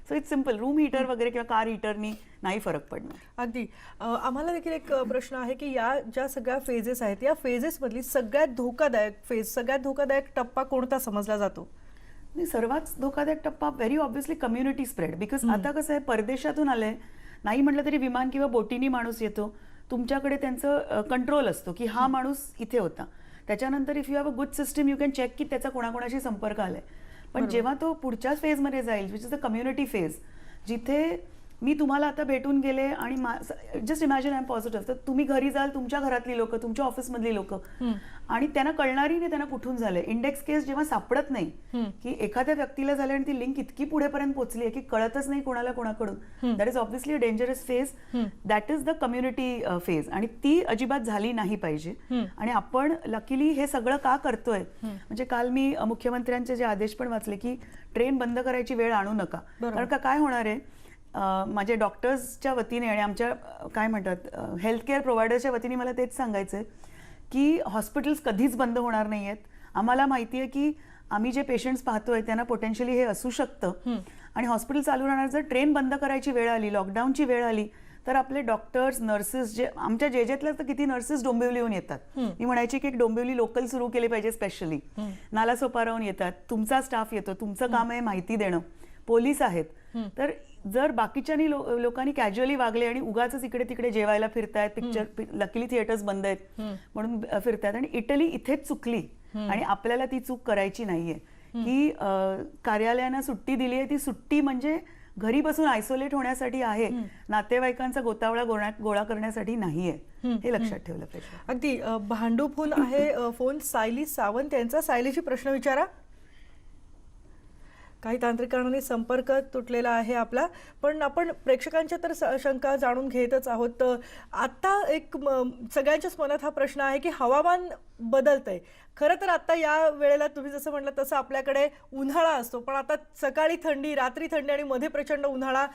B: So it's simple. Room heater वगैरे किंवा कार हीटरनी नाही फरक पडणार.
A: अगदी. आम्हाला देखील एक प्रश्न आहे की या ज्या सगळ्या फेजेस आहेत, या फेजेसमधली सगळ्यात धोकादायक फेज, सगळ्यात धोकादायक टप्पा कोणता समजला जातो?
B: सर्वात धोकादायक टप्पा very obviously community spread. Because आता कसं आहे, परदेशातून आलंय, नाही म्हटलं तरी विमान किंवा बोटीनी माणूस येतो, तुमच्याकडे त्यांचं कंट्रोल असतो की हा माणूस इथे होता. त्याच्यानंतर if you have a good system you can check की त्याचा कोणाकोणाशी संपर्क आलाय. पण जेव्हा तो पुढच्याच फेजमध्ये जाईल, which is the community phase, जिथे मी तुम्हाला आता भेटून गेले आणि just imagine I am positive, तर तुम्ही घरी जाल, तुमच्या घरातली लोक, तुमच्या ऑफिसमधली लोक, आणि त्यांना कळणारही नाही त्यांना कुठून झालंय. इंडेक्स केस जेव्हा सापडत नाही की एखाद्या व्यक्तीला झालं आणि ती लिंक इतकी पुढेपर्यंत पोहोचली आहे की कळतच नाही कोणाला कोणाकडून, that is obviously a dangerous phase. That is the community phase आणि ती अजिबात झाली नाही पाहिजे. आणि आपण लकीली हे सगळं का करतोय, म्हणजे काल मी मुख्यमंत्र्यांचे जे आदेश पण वाचले की ट्रेन बंद करायची वेळ आणू नका. कारण का काय होणार आहे, माझे डॉक्टर्सच्या वतीने आणि आमच्या काय म्हणतात हेल्थ केअर प्रोव्हायडर्सच्या वतीने मला तेच सांगायचं आहे की हॉस्पिटल्स कधीच बंद होणार नाही आहेत. आम्हाला माहिती आहे की आम्ही जे पेशंट्स पाहतोय त्यांना पोटेन्शियली हे असू शकतं आणि हॉस्पिटल चालू राहणार. जर ट्रेन बंद करायची वेळ आली, लॉकडाऊनची वेळ आली, तर आपले डॉक्टर्स, नर्सेस, जे आमच्या जेजेतल्या तर किती नर्सेस डोंबिवलीहून येतात. मी म्हणायची की एक डोंबिवली लोकल सुरू केली पाहिजे स्पेशली. नालासोपाराहून येतात, तुमचा स्टाफ येतो, तुमचं काम आहे माहिती देणं, पोलीस आहेत. तर जर बाकीच्या लोकांनी कॅज्युअली वागले आणि उगाच इकडे तिकडे जेवायला फिरतायत, पिक्चर, लकीली थिएटर्स बंद आहेत म्हणून फिरतायत, आणि इटली इथेच चुकली आणि आपल्याला ती चूक करायची नाहीये की कार्यालयांना सुट्टी दिली आहे. ती सुट्टी म्हणजे घरी बसून आयसोलेट होण्यासाठी आहे, नातेवाईकांचा गोतावळा गोळा करण्यासाठी नाहीये. हे लक्षात ठेवलं पाहिजे.
A: अगदी. भांडूपहून आहे फोन सायली सावंत यांचा. सायलीची प्रश्न विचारा. काही तांत्रिक कारणाने संपर्क तुटलेला आहे आपला, पण आपण प्रेक्षकांच्या तर शंका जाणून घेतच आहोत. आता एक सगळ्यांच्याच मनात हा प्रश्न आहे की हवामान बदलतंय. खरं तर आता या वेळेला तुम्ही जसं म्हटलं तसं आपल्याकडे उन्हाळा असतो, पण आता सकाळी थंडी, रात्री थंडी आणि मध्ये प्रचंड उन्हाळा,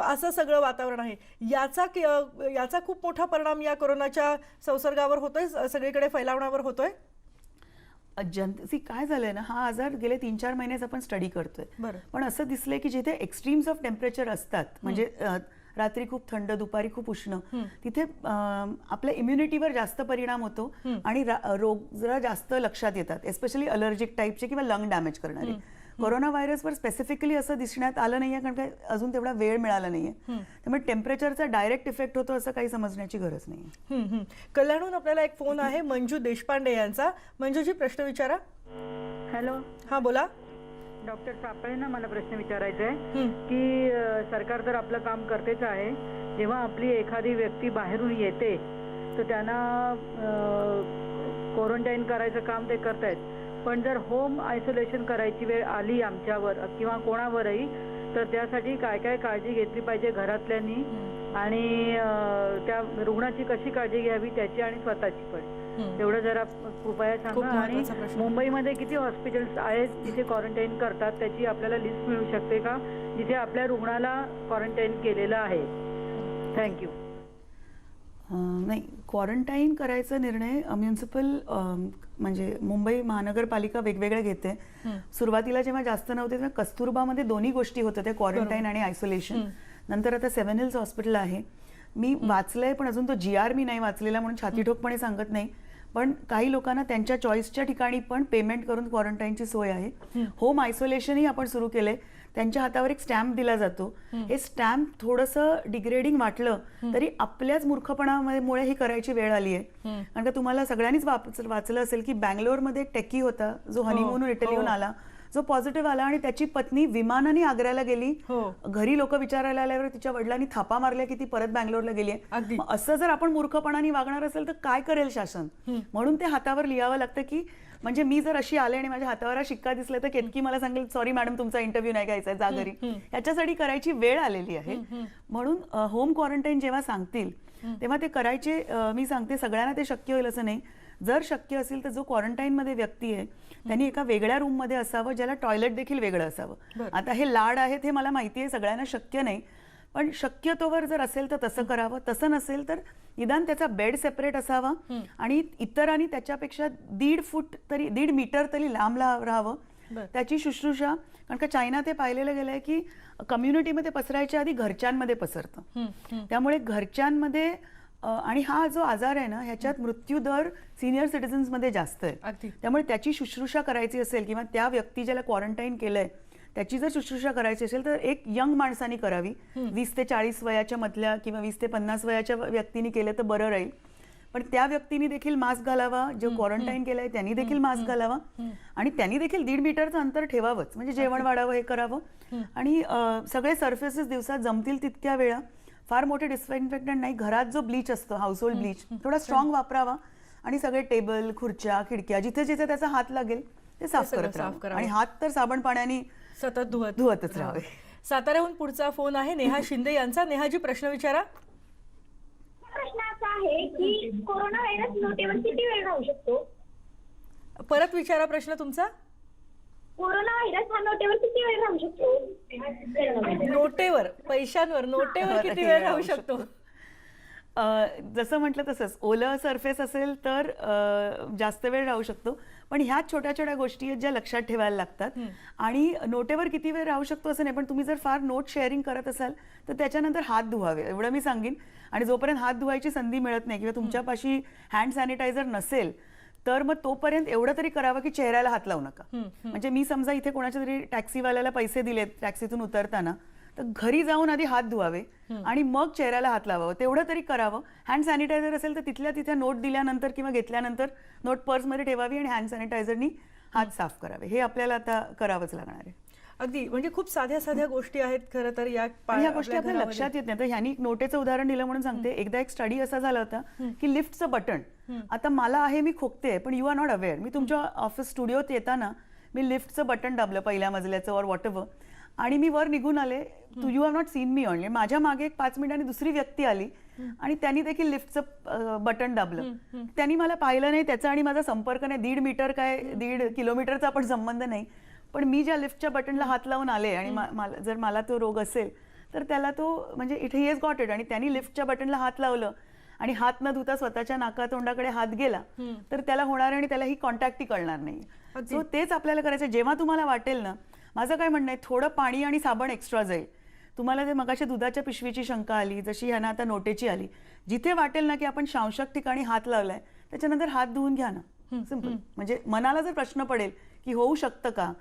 A: असं सगळं वातावरण आहे. याचा खूप मोठा परिणाम या कोरोनाच्या संसर्गावर होतोय, सगळीकडे फैलावण्यावर होतोय.
B: काय झालंय ना, हा आजार गेले 3-4 महिनेच आपण स्टडी करतोय. पण असं दिसलंय की जिथे एक्स्ट्रीम्स ऑफ टेम्परेचर असतात, म्हणजे रात्री खूप थंड, दुपारी खूप उष्ण, तिथे आपल्या इम्युनिटीवर जास्त परिणाम होतो आणि रोग जरा जास्त लक्षात येतात, एस्पेशली अलर्जिक टाईपचे किंवा लंग डॅमेज करणारे. कोरोना व्हायरसवर स्पेसिफिकली असं दिसण्यात आलं नाहीये कारण काय अजून तेवढा वेळ मिळाला नाहीये. त्यामुळे टेम्परेचरचा डायरेक्ट इफेक्ट होतो असं काही समजण्याची गरज नाहीये.
A: कल्याणहून आपल्याला एक फोन आहे मंजू देशपांडे यांचा. मंजूजी, प्रश्न विचारा.
J: हॅलो.
A: हा, बोला.
J: डॉक्टर सापळेंना मला प्रश्न विचारायचा आहे की सरकार तर आपलं काम करतेच आहे, जेव्हा आपली एखादी व्यक्ती बाहेरून येते तर त्यांना क्वारंटाईन करायचं काम ते करतायत, पण जर होम आयसोलेशन करायची वेळ आली आमच्यावर किंवा कोणावरही, तर त्यासाठी काय काय काळजी घेतली पाहिजे घरातल्यांनी आणि त्या रुग्णाची कशी काळजी घ्यावी त्याची आणि स्वतःची पण, तेवढं जरा कृपया सांगा. आणि मुंबईमध्ये किती हॉस्पिटल्स आहेत जिथे क्वारंटाईन करतात, त्याची आपल्याला लिस्ट मिळू शकते का, जिथे आपल्या रुग्णाला क्वारंटाईन केलेलं आहे? थँक्यू.
B: नाही, क्वारंटाईन करायचा निर्णय म्युनिसिपल म्हणजे मुंबई महानगरपालिका वेगवेगळ्या घेते. सुरुवातीला जेव्हा जास्त नव्हते तेव्हा कस्तुरबामध्ये दोन्ही गोष्टी होत्या, त्या क्वारंटाईन आणि आयसोलेशन. नंतर आता 7 हिल्स हॉस्पिटल आहे. मी वाचलंय पण अजून तो GR मी नाही वाचलेला म्हणून छातीठोकपणे सांगत नाही. पण काही लोकांना त्यांच्या चॉईसच्या ठिकाणी पण पेमेंट करून क्वारंटाईनची सोय आहे. होम आयसोलेशनही आपण सुरू केलंय. त्यांच्या हातावर एक स्टॅम्प दिला जातो. हे स्टॅम्प थोडंसं डिग्रेडिंग वाटलं तरी आपल्याच मूर्खपणामुळे ही करायची वेळ आली आहे. कारण का तुम्हाला सगळ्यांनीच वाचलं असेल की बँगलोरमध्ये एक टेकी होता जो हनीमूनहून इटलीहून आला, जो पॉझिटिव्ह आला आणि त्याची पत्नी विमानाने आग्र्याला गेली. घरी लोक विचारायला आल्यावर तिच्या वडिलांनी थापा मारल्या की ती परत बँगलोरला गेली आहे. असं जर आपण मूर्खपणाने वागणार असेल तर काय करेल शासन? म्हणून ते हातावर लिहावं लागतं की म्हणजे मी जर अशी आले आणि माझ्या हातावर शिक्का दिसला तर केतकी मला सांगेल सॉरी मॅडम तुमचा इंटरव्ह्यू नाही घ्यायचा, जा घरी. याच्यासाठी करायची वेळ आलेली आहे. म्हणून होम क्वारंटाईन जेव्हा सांगतील तेव्हा ते करायचे. मी सांगते सगळ्यांना ते शक्य होईल असं नाही. जर शक्य असेल तर जो क्वारंटाईनमध्ये व्यक्ती आहे त्यांनी एका वेगळ्या रूममध्ये असावं ज्याला टॉयलेट देखील वेगळं असावं. आता हे लाड आहेत हे मला माहिती आहे, सगळ्यांना शक्य नाही. पण शक्यतोवर जर असेल तर तसं करावं. तसं नसेल तर निदान त्याचा बेड सेपरेट असावा आणि इतरांनी त्याच्यापेक्षा 1.5 फूट तरी 1.5 मीटर तरी लांब राहावं. त्याची शुश्रूषा, कारण का चायना ते पाहिलेलं गेलंय की कम्युनिटीमध्ये पसरायच्या आधी घरच्यांमध्ये पसरतं. त्यामुळे घरच्यांमध्ये आणि हा जो आजार आहे ना ह्याच्यात मृत्यू दर सिनियर सिटीजन्समध्ये जास्त आहे. त्यामुळे त्याची शुश्रूषा करायची असेल किंवा त्या व्यक्ती ज्याला क्वारंटाईन केलंय त्याची जर शुश्रूषा करायची असेल तर एक यंग माणसानी करावी. 20 ते 40 वयाच्या मधल्या किंवा 20 ते 50 वयाच्या व्यक्तीने केलं तर बरं राहील. पण त्या व्यक्तीने देखील मास्क घालावा, जो क्वारंटाईन केलंय त्यांनी देखील मास्क घालावा आणि त्यांनी देखील 1.5 मीटरचं अंतर ठेवावंच. म्हणजे जेवण वाढावं, हे करावं. आणि सगळे सर्फेसेस दिवसात जमतील तितक्या वेळा, फार मोठे डिसइन्फेक्टंट नाही, घरात जो ब्लीच असतो हाऊसहोल्ड ब्लीच थोडा स्ट्रॉंग वापरावा आणि सगळे टेबल, खुर्च्या, खिडक्या जिथे जिथे त्याचा हात लागेल ते साफ करत राहावं. आणि हात तर साबण पाण्याने
A: सतत
B: धुवतच राहावे.
A: साताऱ्याहून पुढचा फोन आहे नेहा शिंदे यांचा. नेहाजी प्रश्न विचारा.
K: प्रश्न असा आहे की कोरोना व्हायरस नोटेवर किती वेळ राहू शकतो?
A: परत विचारा प्रश्न तुमचा.
K: कोरोना व्हायरस हा नोटेवर किती वेळ राहू शकतो?
A: नोटेवर, पैशांवर, नोटेवर किती वेळ राहू शकतो?
B: जसं म्हटलं तसंच ओलं सरफेस असेल तर जास्त वेळ राहू शकतो. पण ह्या छोट्या छोट्या गोष्टी आहेत ज्या लक्षात ठेवायला लागतात. आणि नोटेवर किती वेळ राहू शकतो असं नाही, पण तुम्ही जर फार नोट शेअरिंग करत असाल तर त्याच्यानंतर हात धुवावे एवढं मी सांगेन. आणि जोपर्यंत हात धुवायची संधी मिळत नाही किंवा तुमच्यापाशी हँड सॅनिटायझर नसेल तर मग तोपर्यंत एवढं तरी करावं की चेहऱ्याला हात लावू नका. म्हणजे मी समजा इथे कोणाच्या तरी टॅक्सीवाल्याला पैसे दिलेत टॅक्सीतून उतरताना तर घरी जाऊन आधी हात धुवावे आणि मग चेहऱ्याला हात लावावं, तेवढं तरी करावं. हँड सॅनिटायझर असेल तर तिथल्या तिथे नोट दिल्यानंतर किंवा घेतल्यानंतर नोट पर्समध्ये ठेवावी आणि हँड सॅनिटायझरनी हात साफ करावे. हे आपल्याला आता करावंच लागणार आहे.
A: अगदी म्हणजे खूप साध्या साध्या गोष्टी आहेत खरं तर. या
B: गोष्टी आपल्या लक्षात येत नाही. तर ह्यांनी नोटेचं उदाहरण दिलं म्हणून सांगते. एकदा एक स्टडी असा झाला होता की लिफ्टचं बटन, आता मला आहे मी खोकते पण यू आर नॉट अवेअर. मी तुमच्या ऑफिस स्टुडिओत येताना मी लिफ्टचं बटन दाबलं पहिल्या मजल्याचं और वॉट एव्हर आणि मी वर निघून आले. You have not seen me only. माझ्या मागे एक 5 मिनिटांनी दुसरी व्यक्ती आली आणि त्यांनी देखील लिफ्टचं बटन दाबलं. त्यांनी मला पाहिलं नाही, त्याचा आणि माझा संपर्क नाही. 1.5 मीटर काय 1.5 किलोमीटरचा पण संबंध नाही. पण मी ज्या लिफ्टच्या बटनला हात लावून आले आणि जर मला तो रोग असेल तर त्याला तो म्हणजे it he has got it. आणि त्यांनी लिफ्टच्या बटनला हात लावलं आणि हात न धुता स्वतःच्या नाकातोंडाकडे हात गेला तर त्याला होणार आणि त्याला ही कॉन्टॅक्टही कळणार नाही. सो तेच आपल्याला करायचं. जेव्हा तुम्हाला वाटेल ना, माझं काय म्हणणं आहे, थोडं पाणी आणि साबण एक्स्ट्रा जाईल. तुम्हाला ते मगाशी दुधाच्या पिशवीची शंका आली, जशी ह्यांना आता नोटेची आली, जिथे वाटेल ना की आपण शांशक ठिकाणी हात लावलाय त्याच्यानंतर हात धुवून घ्या ना. सिंपल. म्हणजे मनाला जर प्रश्न पडेल की होऊ शकतं का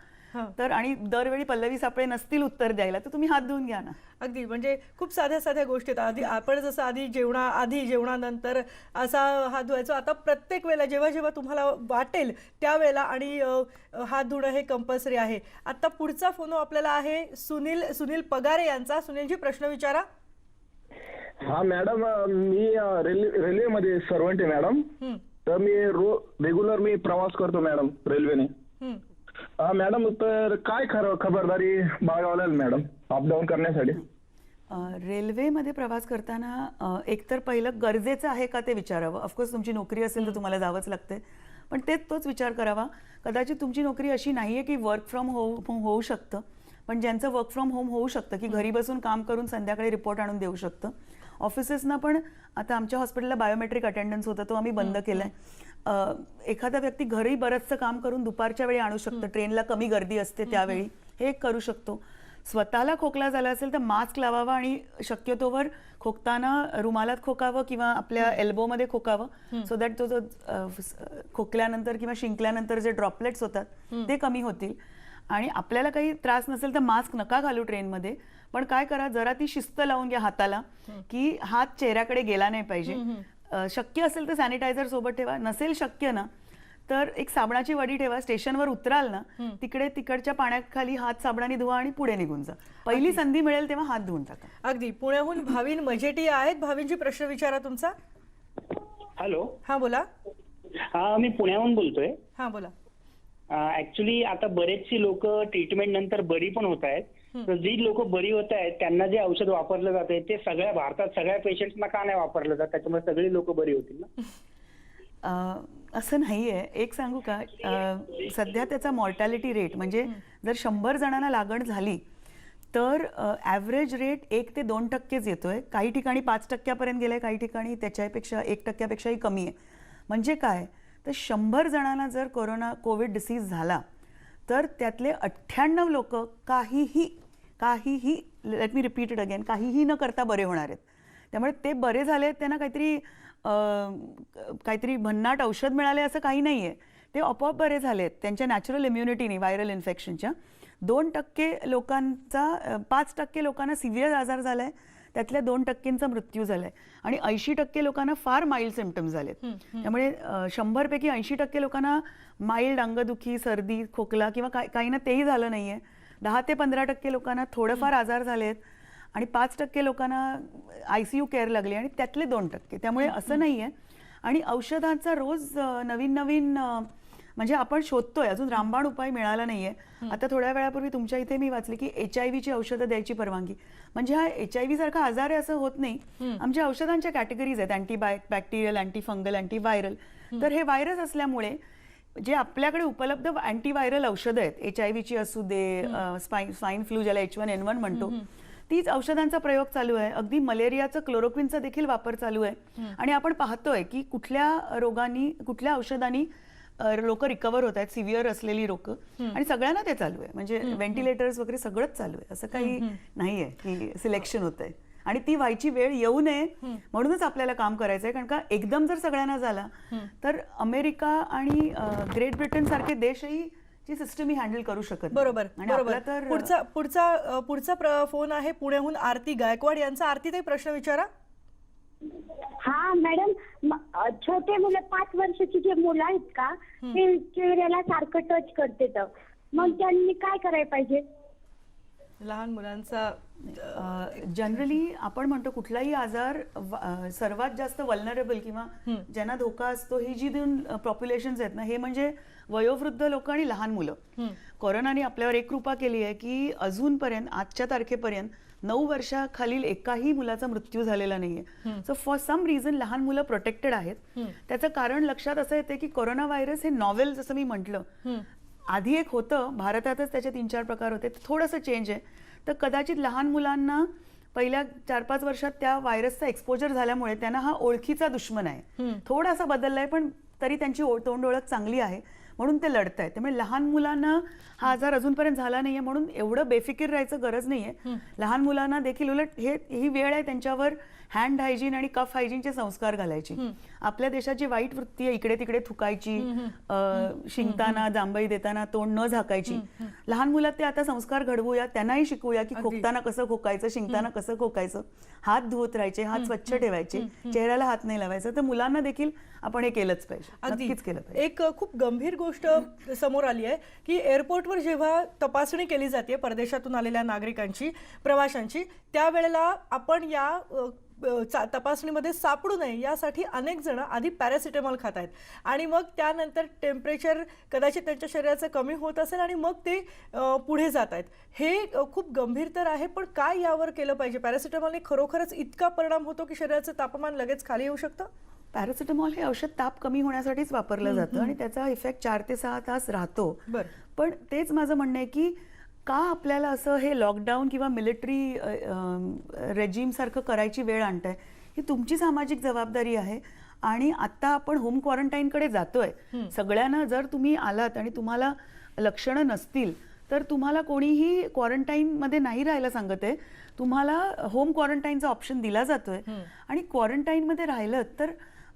B: तर, आणि दरवेळी पल्लवी सापळे नसतील उत्तर द्यायला, तर तुम्ही हात धुवून घ्या ना.
A: अगदी म्हणजे खूप साध्या साध्या गोष्टी आहेत. आधी आपण जसं आधी जेवणानंतर असा हात धुवायचो, आता प्रत्येक वेळेला जेव्हा जेव्हा तुम्हाला वाटेल त्यावेळेला आणि हात धुणं हे कंपल्सरी आहे. आता पुढचा फोन आपल्याला आहे सुनील पगारे यांचा. सुनीलजी प्रश्न विचारा.
E: हा मॅडम, मी रेल्वेमध्ये सर्वंट आहे मॅडम. तर मी रेग्युलर मी प्रवास करतो मॅडम रेल्वेने. मॅडम तर काय खबरदारी बाळगावी लागेल मॅडम अपडाऊन करण्यासाठी?
B: रेल्वेमध्ये प्रवास करताना एकतर पहिलं गरजेचं आहे का ते विचारावं. ऑफकोर्स तुमची नोकरी असेल तर तुम्हाला जावंच लागते, पण तोच विचार करावा. कदाचित तुमची नोकरी अशी नाही आहे की वर्क फ्रॉम होम होऊ शकतं, पण ज्यांचं वर्क फ्रॉम होम होऊ शकतं की घरी बसून काम करून संध्याकाळी रिपोर्ट आणून देऊ शकतं. ऑफिसेसना पण आता आमच्या हॉस्पिटलला बायोमेट्रिक अटेंडन्स होता, तो आम्ही बंद केलाय. एखादा व्यक्ती घरी बरंचसं काम करून दुपारच्या वेळी आणू शकतं, ट्रेनला कमी गर्दी असते त्यावेळी, हे एक करू शकतो. स्वतःला खोकला झाला असेल तर मास्क लावावा आणि शक्यतोवर खोकताना रुमालात खोकावं किंवा आपल्या एल्बोमध्ये खोकावं, सो दॅट तो जो खोकल्यानंतर किंवा शिंकल्यानंतर जे ड्रॉपलेट्स होतात ते कमी होतील. आणि आपल्याला काही त्रास नसेल तर मास्क नका घालू ट्रेनमध्ये, पण काय करा, जरा ती शिस्त लावून घ्या हाताला की हात चेहऱ्याकडे गेला नाही पाहिजे. शक्य असेल तर सॅनिटायझर सोबत ठेवा, नसेल शक्य ना तर एक साबणाची वडी ठेवा. स्टेशनवर उतराल ना तिकडे तिकडच्या पाण्याखाली हात साबणाने धुवा आणि पुढे निघून जा. पहिली संधी मिळेल तेव्हा हात धुवून टाका.
A: अगदी. पुण्याहून भाविन मजेटी आहेत. भाविनची प्रश्न विचारा तुमचा.
L: हॅलो.
A: हा बोला.
L: हा, मी पुण्याहून बोलतोय.
A: हा बोला.
L: ऍक्च्युली आता बरेचशी लोक ट्रीटमेंट नंतर बरी पण होत आहेत. तर जी लोक बरी होत आहेत त्यांना जे औषध वापरलं जाते ते सगळ्या भारतात सगळ्या पेशंट्सना का नाही वापरलं जात? त्याच्यामुळे सगळी लोक बरी होतील ना?
B: असं नाहीये. एक सांगू का, सध्या त्याचा मॉर्टॅलिटी रेट म्हणजे जर 100 जणांना लागण झाली तर ॲव्हरेज रेट 1 ते 2% येतोय. काही ठिकाणी 5% गेलाय, काही ठिकाणी त्याच्यापेक्षा 1%पेक्षाही कमी आहे. म्हणजे काय तर 100 जणांना जर कोविड डिसीज झाला तर त्यातले 98 लोक काहीही let me repeat it again, काहीही न करता बरे होणार आहेत. त्यामुळे ते बरे झाले, त्यांना काहीतरी भन्नाट औषध मिळाले असं काही नाही आहे. ते आपोआप बरे झालेत त्यांच्या नॅचरल इम्युनिटीने व्हायरल इन्फेक्शनच्या. 2% लोकांचा 5% लोकांना सिव्हिअर आजार झाला आहे, त्यातल्या 2%चा मृत्यू झाला आहे आणि 80% लोकांना फार माइल्ड सिम्पटम्स झालेत. त्यामुळे 100 पैकी 80% लोकांना माइल्ड अंगदुखी, सर्दी, खोकला किंवा काही ना तेही झालं नाही आहे. 10 ते 15% लोकांना थोडेफार आजार झालेत आणि 5% लोकांना ICU केअर लागली आणि त्यातले 2%. त्यामुळे असं नाही आहे. आणि औषधांचा रोज नवीन म्हणजे आपण शोधतोय, अजून रामबाण उपाय मिळाला नाही आहे. आता थोड्या वेळापूर्वी तुमच्या इथे मी वाचली की HIVची औषधं द्यायची परवानगी. म्हणजे हा HIV सारखा आजार आहे असं होत नाही. आमच्या औषधांच्या कॅटेगरीज आहेत, अँटीबॅक्टेरियल, अँटीफंगल, अँटीव्हायरल. तर हे व्हायरस असल्यामुळे जे आपल्याकडे उपलब्ध अँटीव्हायरल औषधं आहेत, HIVची असू दे, स्वाईन फ्लू ज्याला H1N1 म्हणतो, तीच औषधांचा प्रयोग चालू आहे. अगदी मलेरियाचं क्लोरोक्विनचा देखील वापर चालू आहे. आणि आपण पाहतोय की कुठल्या औषधांनी लोक रिकवर होत आहेत, सिव्हिअर असलेली लोक, आणि सगळ्यांना ते चालू आहे. म्हणजे व्हेंटिलेटर्स वगैरे सगळंच चालू आहे. असं काही नाहीये की सिलेक्शन होत आहे. आणि ती व्हायची वेळ येऊ नये म्हणूनच आपल्याला काम करायचं आहे. कारण का एकदम जर सगळ्यांना झाला तर अमेरिका आणि ग्रेट ब्रिटन सारखे देशही ची सिस्टम ही हँडल करू शकत.
A: बरोबर. पुढचा फोन आहे पुण्याहून आरती गायकवाड यांचा. आरती, ते प्रश्न विचारा.
K: हा मॅडम, छोटे मुलं 5 वर्षाची जे मुलं आहेत का ते चेहऱ्याला सारखं टच करते, तर मग त्यांनी काय करायला पाहिजे?
A: लहान मुलांचा
B: जनरली आपण म्हणतो कुठलाही आजार सर्वात जास्त वल्नरेबल किंवा ज्यांना धोका असतो ही जी 2 पॉप्युलेशन्स आहेत ना, हे म्हणजे वयोवृद्ध लोक आणि लहान मुलं. कोरोनाने आपल्यावर एक कृपा केली आहे की अजूनपर्यंत आजच्या तारखेपर्यंत 9 वर्षाखालील एकाही मुलाचा मृत्यू झालेला नाहीये. सो फॉर सम रिझन लहान मुलं प्रोटेक्टेड आहेत. त्याचं कारण लक्षात असं येते की कोरोना व्हायरस हे नॉवेल, जसं मी म्हटलं आधी एक होतं भारतातच, त्याचे 3-4 प्रकार होते, थोडंसं चेंज आहे. तर कदाचित लहान मुलांना पहिल्या 4-5 वर्षात त्या व्हायरसचा एक्सपोजर झाल्यामुळे त्यांना हा ओळखीचा दुश्मन आहे. थोडासा बदललाय पण तरी त्यांची तोंड ओळख चांगली आहे म्हणून ते लढत आहेत. त्यामुळे लहान मुलांना हा आजार अजूनपर्यंत झाला नाहीये म्हणून एवढं बेफिकीर राहायचं गरज नाहीये. लहान मुलांना देखील उलट ही वेळ आहे त्यांच्यावर हँड हायजीन आणि कफ हायजीनचे संस्कार घालायची. आपल्या देशात जी वाईट वृत्ती आहे, इकडे तिकडे थुकायची, शिंकताना जांभई देताना तोंड न झाकायची, लहान मुलात ते आता संस्कार घडवूया, त्यांनाही शिकवूया की खोकताना कसं खोकायचं, शिंकताना कसं खोकायचं, हात धुवत राहायचे, हात स्वच्छ ठेवायचे, चेहऱ्याला हात नाही लावायचा. तर मुलांना देखील आपण हे केलंच पाहिजे, नक्कीच केलं पाहिजे.
A: एक खूप गंभीर गोष्ट समोर आली आहे की एअरपोर्टवर जेव्हा तपासणी केली जाते परदेशातून आलेल्या नागरिकांची, प्रवाशांची, त्यावेळेला आपण या तपासणीमध्ये सापडू नये यासाठी अनेक जण आधी पॅरासिटामॉल खात आहेत आणि मग त्यानंतर टेम्परेचर कदाचित त्यांच्या शरीराचं कमी होत असेल आणि मग ते पुढे जात आहेत. हे खूप गंभीर तर आहे, पण काय यावर केलं पाहिजे? पॅरासिटामॉलने खरोखरच इतका परिणाम होतो की शरीराचं तापमान लगेच खाली येऊ शकतं?
B: पॅरासिटामॉल हे औषध ताप कमी होण्यासाठीच वापरलं जातं आणि त्याचा इफेक्ट 4 ते 6 तास राहतो. पण तेच माझं म्हणणं आहे की का आपल्याला असं हे लॉकडाऊन किंवा मिलिटरी रेजिम सारखं करायची वेळ आणताय? ही तुमची सामाजिक जबाबदारी आहे आणि आता आपण होम क्वारंटाईनकडे जातोय. सगळ्यांना जर तुम्ही आलात आणि तुम्हाला लक्षणं नसतील तर तुम्हाला कोणीही क्वारंटाईनमध्ये नाही राहायला सांगत आहे. तुम्हाला होम क्वारंटाईनचा ऑप्शन दिला जातोय आणि क्वारंटाईनमध्ये राहिलं तर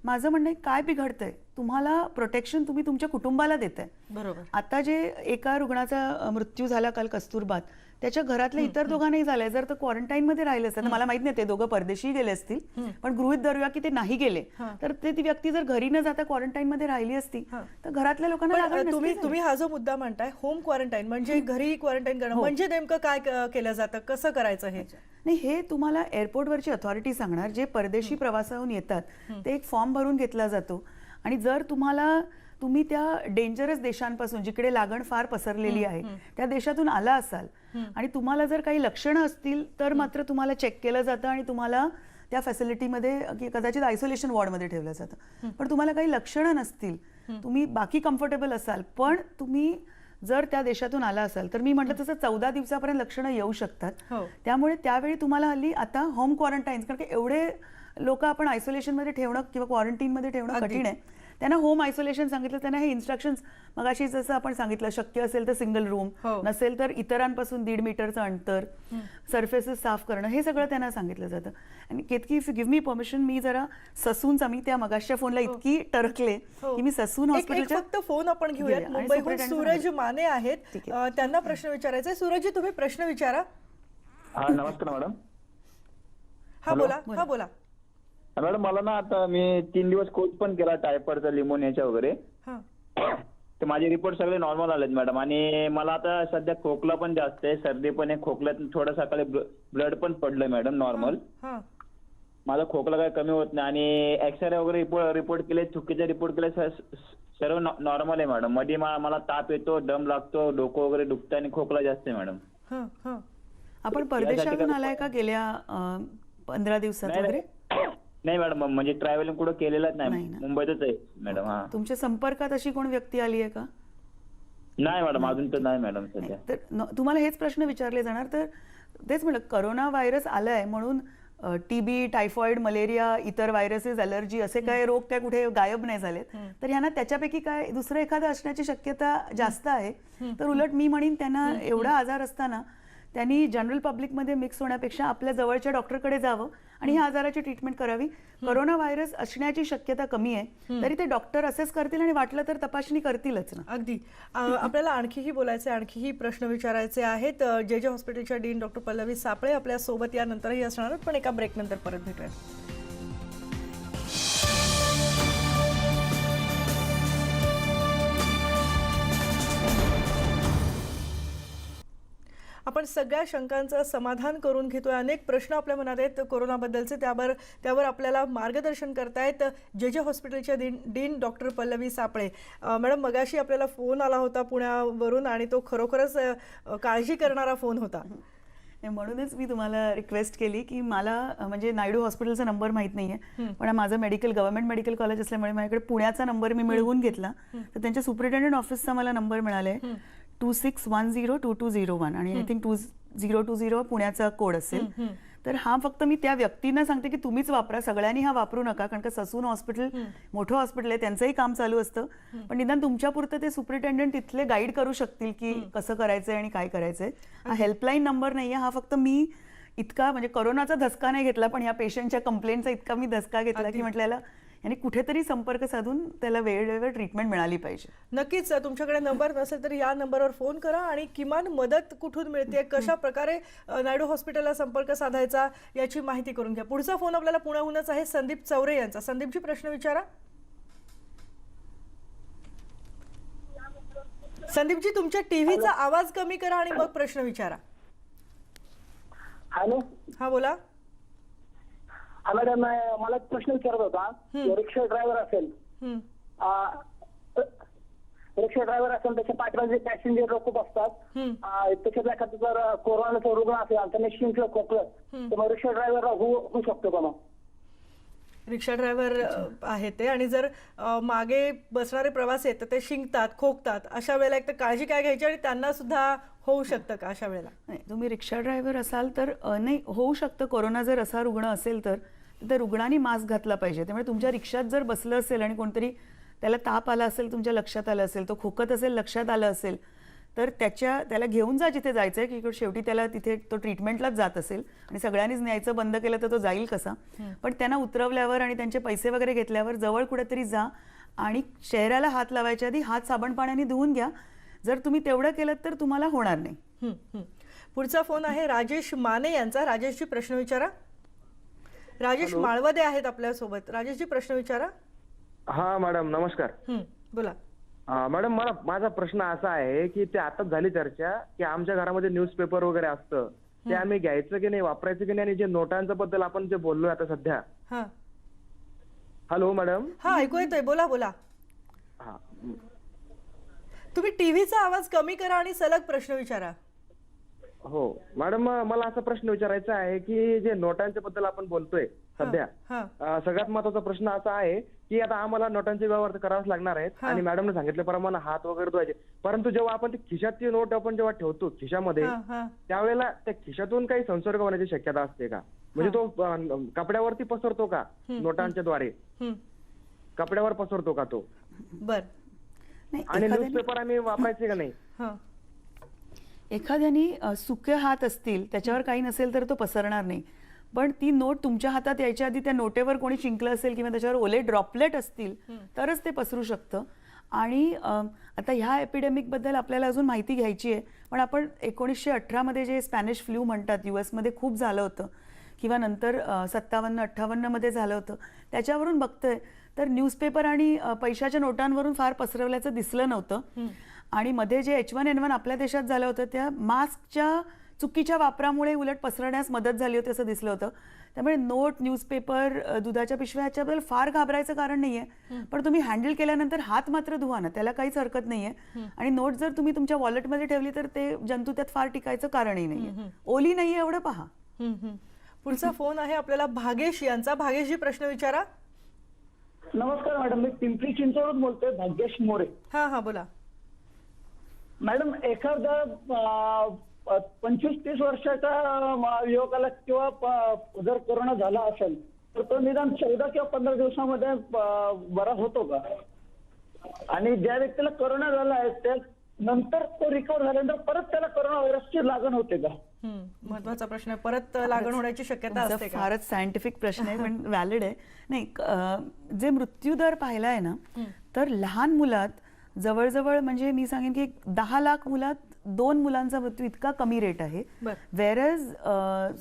B: माझं म्हणणं आहे काय बिघडतंय, तुम्हाला प्रोटेक्शन तुम्ही तुमच्या कुटुंबाला देताय.
A: बरोबर.
B: आता जे एका रुग्णाचा मृत्यू झाला काल कस्तुरबात, त्याच्या घरातल्या इतर दोघांनाही झालाय. जर तर क्वारंटाईनमध्ये राहिले असतात, मला माहित नाही ते दोघं परदेशी गेले असतील, पण गृहीत धरूया की ते नाही गेले, तर ती व्यक्ती जर घरी न जाता क्वारंटाईनमध्ये राहिली असती तर घरातल्या लोकांना लागण नसती झाली.
A: तुम्ही हा जो मुद्दा म्हणताय होम क्वारंटाईन म्हणजे घरी क्वारंटाईन करणं, म्हणजे नेमकं काय केलं जातं, कसं करायचं हे?
B: नाही, हे तुम्हाला एअरपोर्टवरची अथॉरिटी सांगणार. जे परदेशी प्रवासाहून येतात ते एक फॉर्म भरून घेतला जातो आणि जर तुम्ही त्या डेंजरस देशांपासून जिकडे लागण फार पसरलेली आहे त्या देशातून आला असाल आणि तुम्हाला जर काही लक्षणं असतील तर मात्र तुम्हाला चेक केलं जातं आणि तुम्हाला त्या फॅसिलिटीमध्ये कदाचित आयसोलेशन वॉर्डमध्ये ठेवलं जातं. पण तुम्हाला काही लक्षणं नसतील, तुम्ही बाकी कम्फर्टेबल असाल, पण तुम्ही जर त्या देशातून आला असाल तर मी म्हटलं तसं 14 दिवसापर्यंत लक्षणं येऊ शकतात. त्यामुळे त्यावेळी तुम्हाला हल्ली आता होम क्वारंटाईन, कारण की एवढे लोक आपण आयसोलेशनमध्ये ठेवणं किंवा क्वारंटीनमध्ये ठेवणं कठीण आहे. त्यांना होम आयसोलेशन सांगितलं, त्यांना हे इन्स्ट्रक्शन्स मगाशी जसं आपण सांगितलं, शक्य असेल तर सिंगल रूम, नसेल तर इतरांपासून 1.5 मीटरचं अंतर, सरफेसेस साफ करणं, हे सगळं त्यांना सांगितलं जातं. आणि Ketaki, if you give me permission, मी जरा ससूनचा, मी त्या मगाशच्या फोनला इतकी टरकले की मी ससून हॉस्पिटलच्या
A: फक्त फोन आपण घेऊयात. मुंबईहून सूरज माने आहेत, त्यांना प्रश्न विचारायचा आहे. सूरजजी, तुम्ही प्रश्न विचारा.
E: हा, नमस्कार मॅडम.
A: हा बोला, हा बोला.
E: मॅडम, मला ना आता मी 3 दिवस कोर्स पण केला टायफॉइडचा, लिमोनियाचा वगैरे, तर माझे रिपोर्ट सगळे नॉर्मल आलेत मॅडम. आणि मला आता सध्या खोकला पण जास्त आहे, सर्दी पण आहे, खोकल्यात थोडं सकाळी ब्लड पण पडलंय मॅडम नॉर्मल. माझा खोकला काही कमी होत नाही आणि एक्सरे वगैरे रिपोर्ट केले, चुकीचे रिपोर्ट केले, सर्व नॉर्मल आहे मॅडम. मध्ये मला ताप येतो, दम लागतो, डोकं वगैरे दुखतं आणि खोकला जास्त आहे मॅडम.
B: आपण परदेशातून आलाय का गेल्या 15 दिवसात वगैरे?
E: नाही मॅडम, म्हणजे ट्रॅव्हलिंग कुठं केलेलंच नाही, मुंबईतच आहे मॅडम. हा, तुमच्या
B: संपर्कात अशी कोण व्यक्ती आली आहे का?
E: नाही मॅडम, अजून तर नाही मॅडम सध्या.
B: तर तुम्हाला हेच प्रश्न विचारले जाणार. तर तेच म्हटलं, करोना व्हायरस आलाय म्हणून टीबी, टायफॉइड, मलेरिया, इतर व्हायरसेस, अलर्जी असे काय रोग काय कुठे गायब नाही झालेत. तर ह्यांना त्याच्यापैकी काय दुसरं एखादं असण्याची शक्यता जास्त आहे. तर उलट मी म्हणेन त्यांना एवढा आजार असताना त्यांनी जनरल पब्लिकमध्ये मिक्स होण्यापेक्षा आपल्या जवळच्या डॉक्टरकडे जावं आणि ह्या आजाराची ट्रीटमेंट करावी. करोना व्हायरस असण्याची शक्यता कमी आहे, तरी ते डॉक्टर असेच करतील आणि वाटलं तर तपासणी करतीलच ना.
A: अगदी. आपल्याला आणखीही बोलायचे, आणखीही प्रश्न विचारायचे आहेत. जे हॉस्पिटलच्या डीन डॉक्टर पल्लवी सापळे आपल्या सोबत यानंतरही असणार आहेत, पण एका ब्रेक नंतर परत भेटूया. आपण सगळ्या शंकांचं समाधान करून घेतोय. अनेक प्रश्न आपल्या मनात आहेत कोरोनाबद्दलचे, त्यावर आपल्याला मार्गदर्शन करतायत जे हॉस्पिटलच्या डीन डॉक्टर पल्लवी सापळे. मॅडम, मगाशी आपल्याला फोन आला होता पुण्यावरून आणि तो खरोखरच काळजी करणारा फोन होता.
B: म्हणूनच मी तुम्हाला रिक्वेस्ट केली की मला म्हणजे नायडू हॉस्पिटलचा नंबर माहीत नाहीये, पण माझं गव्हर्नमेंट मेडिकल कॉलेज असल्यामुळे माझ्याकडे पुण्याचा नंबर मी मिळवून घेतला. तर त्यांच्या सुपरिटेंडंट ऑफिसचा मला नंबर मिळालाय 26102201 आणि आय थिंक 2020 पुण्याचा कोड असेल. तर हा फक्त मी त्या व्यक्तींना सांगते की तुम्हीच वापरा, सगळ्यांनी हा वापरू नका, कारण का ससून हॉस्पिटल मोठं हॉस्पिटल आहे, त्यांचंही काम चालू असतं. पण निदान तुमच्यापुरतं ते सुपरिटेंडंट तिथले गाईड करू शकतील की कसं करायचंय आणि काय करायचंय. हा हेल्पलाईन नंबर नाहीये, हा फक्त मी इतका म्हणजे करोनाचा धसका नाही घेतला, पण ह्या पेशंटच्या कंप्लेंटचा इतका मी धसका घेतला की म्हटल्याला आणि कुठेतरी संपर्क साधून त्याला वेळेवर ट्रीटमेंट मिळाली पाहिजे.
A: नक्कीच. तुमच्याकडे नंबर नसेल तर या नंबरवर फोन करा आणि किमान मदत कुठून मिळते, कशा प्रकारे नायडू हॉस्पिटलला संपर्क साधायचा याची माहिती करून घ्या. पुढचा फोन आपल्याला पुण्याहूनच आहे, संदीप चौरे यांचा. संदीपजी, प्रश्न विचारा. संदीपजी, तुमच्या टीव्हीचा आवाज कमी करा आणि मग प्रश्न विचारा.
C: हॅलो.
A: हा बोला.
C: हा मॅडम, मला एक प्रश्न विचारत होता. रिक्षा ड्रायव्हर असेल, त्याच्या पाठीमागे पॅसेंजर लोक बसतात, त्याच्यातला एखादा जर कोरोनाचा रुग्ण असेल आणि त्याने शिंकलं, खोकलं, तर मग रिक्षा ड्रायव्हरला होऊ शकतो का? मग
A: रिक्षा ड्रायव्हर आहे ते, आणि जर मागे बसणारे प्रवासी आहेत तर ते शिंकतात, खोकतात, अशा वेळेला एक तर काळजी काय घ्यायची आणि त्यांना सुद्धा होऊ शकतं का अशा वेळेला?
B: नाही, तुम्ही रिक्षा ड्रायव्हर असाल तर नाही होऊ शकतं. कोरोना जर असा रुग्ण असेल तर तर त्या रुग्णांनी मास्क घातला पाहिजे. त्यामुळे तुमच्या रिक्षात जर बसलं असेल आणि कोणतरी त्याला ताप आला असेल, तुमच्या लक्षात आलं असेल, तो खोकत असेल, लक्षात आलं असेल, तर त्याला घेऊन जा जिथे जायचं आहे, की शेवटी त्याला तिथे तो ट्रीटमेंटलाच जात असेल आणि सगळ्यांनीच न्यायचं बंद केलं तर तो जाईल कसा. पण त्यांना उतरवल्यावर आणि त्यांचे पैसे वगैरे घेतल्यावर जवळ कुठेतरी जा आणि चेहऱ्याला हात लावायच्या आधी हात साबण पाण्याने धुवून घ्या. जर तुम्ही तेवढं केलं तर तुम्हाला होणार नाही.
A: पुढचा फोन आहे राजेश माने यांचा. राजेशजी प्रश्न विचारा. राजेश माळवदे आहेत आपल्यासोबत. राजेशजी प्रश्न विचारा.
M: हा मॅडम नमस्कार.
A: बोला.
M: मॅडम माझा प्रश्न असा आहे की ते आताच झाली चर्चा की आमच्या घरामध्ये न्यूजपेपर वगैरे असतं, ते आम्ही घ्यायचं की नाही, वापरायचं की नाही, आणि जे नोटांच्या बद्दल आपण जे बोललोय आता सध्या. Hello madam.
A: हा, ऐकू येतोय. बोला बोला.
M: हा,
A: तुम्ही टीव्हीचा आवाज कमी करा आणि सलग प्रश्न विचारा.
M: हो मॅडम, मला असा प्रश्न विचारायचा आहे की जे नोटांच्या बद्दल आपण बोलतोय सध्या, सगळ्यात महत्वाचा प्रश्न असा आहे की आता आम्हाला नोटांचे व्यवहार करावेच लागणार आहेत आणि मॅडमने सांगितल्याप्रमाणे हात वगैरे धुवायचे, परंतु जेव्हा आपण ती खिशातली नोट आपण जेव्हा ठेवतो खिशामध्ये, त्यावेळेला त्या खिशातून काही संसर्ग होण्याची शक्यता असते का? म्हणजे तो कपड्यावरती पसरतो का? नोटांच्या द्वारे कपड्यावर पसरतो का तो?
A: बर.
M: आणि न्यूजपेपर आम्ही वापरायचे का नाही?
B: एखाद्याने सुके हात असतील, त्याच्यावर काही नसेल तर तो पसरणार नाही. पण ती नोट तुमच्या हातात यायच्या आधी त्या नोटेवर कोणी शिंकलं असेल किंवा त्याच्यावर ओले ड्रॉपलेट असतील तरच ते पसरू शकतं. आणि आता ह्या एपिडेमिकबद्दल आपल्याला अजून माहिती घ्यायची आहे. पण आपण 1918 मध्ये जे स्पॅनिश फ्लू म्हणतात, US मध्ये खूप झालं होतं किंवा नंतर 57-58 मध्ये झालं होतं, त्याच्यावरून बघतोय तर न्यूजपेपर आणि पैशाच्या नोटांवरून फार पसरवल्याचं दिसलं नव्हतं. आणि मध्ये जे H1N1 आपल्या देशात झालं होतं, त्या मास्कच्या चुकीच्या वापरामुळे उलट पसरण्यास मदत झाली होती असं दिसलं होतं. त्यामुळे नोट, न्यूजपेपर, दुधाच्या पिशव्या ह्याच्याबद्दल फार घाबरायचं कारण नाहीये. पण तुम्ही हँडल केल्यानंतर हात मात्र धुवा ना, त्याला काहीच हरकत नाहीये. आणि नोट जर तुम्ही तुमच्या वॉलेटमध्ये ठेवली तर ते जंतू त्यात फार टिकायचं कारणही नाहीये. ओली नाहीये एवढं पहा.
A: पुढचा फोन आहे आपल्याला भागेश यांचा. भागेशजी प्रश्न विचारा.
N: नमस्कार मॅडम, मी पिंपरी चिंचवडून बोलतोय, भाग्येश मोरे.
A: हा बोला.
N: मॅडम, एखादा 25-30 वर्षाच्या युवकाला किंवा जर कोरोना झाला असेल तर तो निदान 14 किंवा 15 दिवसामध्ये बरा होतो का? आणि ज्या व्यक्तीला कोरोना झाला आहे त्या नंतर तो रिकव्हर झाल्यानंतर परत त्याला कोरोना व्हायरसची लागण होते का?
A: महत्वाचा प्रश्न आहे. परत लागण होण्याची शक्यता असते का?
B: फारच सायंटिफिक प्रश्न आहे पण व्हॅलिड आहे. नाही, जे मृत्यूदर पाहिला आहे ना, तर लहान मुलात जवळजवळ म्हणजे मी सांगेन की 10 लाख मुलात 2 मुलांचा मृत्यू इतका कमी रेट आहे. वेरज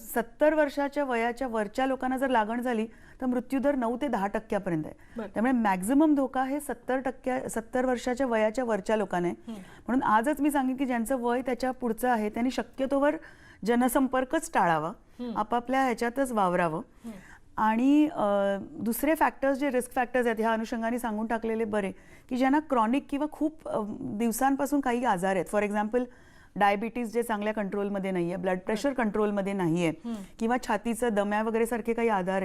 B: 70 वर्षाच्या वयाच्या वरच्या लोकांना जर लागण झाली तर मृत्यूदर 9 ते 10% आहे. त्यामुळे मॅक्झिमम धोका हे 70 वर्षाच्या वयाच्या वरच्या लोकांना आहे. म्हणून आजच मी सांगेन की ज्यांचं वय त्याच्या पुढचं आहे त्यांनी शक्यतोवर जनसंपर्कच टाळावा, आपापल्या ह्याच्यातच वावरावं. आणि दुसरे फॅक्टर्स जे रिस्क फॅक्टर्स आहेत ह्या अनुषंगाने सांगून टाकलेले बरे, की ज्यांना क्रॉनिक किंवा खूप दिवसांपासून काही आजार आहेत, फॉर एक्झाम्पल डायबिटीज जे चांगल्या कंट्रोलमध्ये नाही आहे, ब्लड प्रेशर कंट्रोलमध्ये नाही आहे, किंवा छातीचं दम्या वगैरे सारखे काही आजार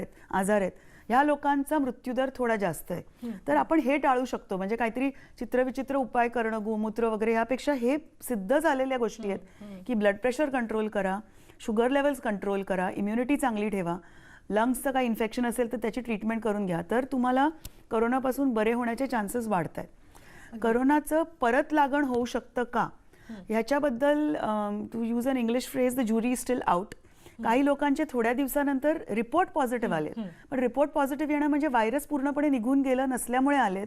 B: आहेत, ह्या लोकांचा मृत्यूदर थोडा जास्त आहे. तर आपण हे टाळू शकतो. म्हणजे काहीतरी चित्रविचित्र उपाय करणं, गोमूत्र वगैरे, ह्यापेक्षा हे सिद्ध झालेल्या गोष्टी आहेत की ब्लड प्रेशर कंट्रोल करा, शुगर लेवल्स कंट्रोल करा, इम्युनिटी चांगली ठेवा, लंग्सचं काही इन्फेक्शन असेल तर त्याची ट्रीटमेंट करून घ्या, तर तुम्हाला करोनापासून बरे होण्याचे चान्सेस वाढत आहेत. करोनाचं परत लागण होऊ शकतं का ह्याच्याबद्दल to use an English phrase, the jury still out. काही लोकांचे थोड्या दिवसानंतर रिपोर्ट पॉझिटिव्ह आले, पण रिपोर्ट पॉझिटिव्ह येणं म्हणजे व्हायरस पूर्णपणे निघून गेलं नसल्यामुळे आलेत.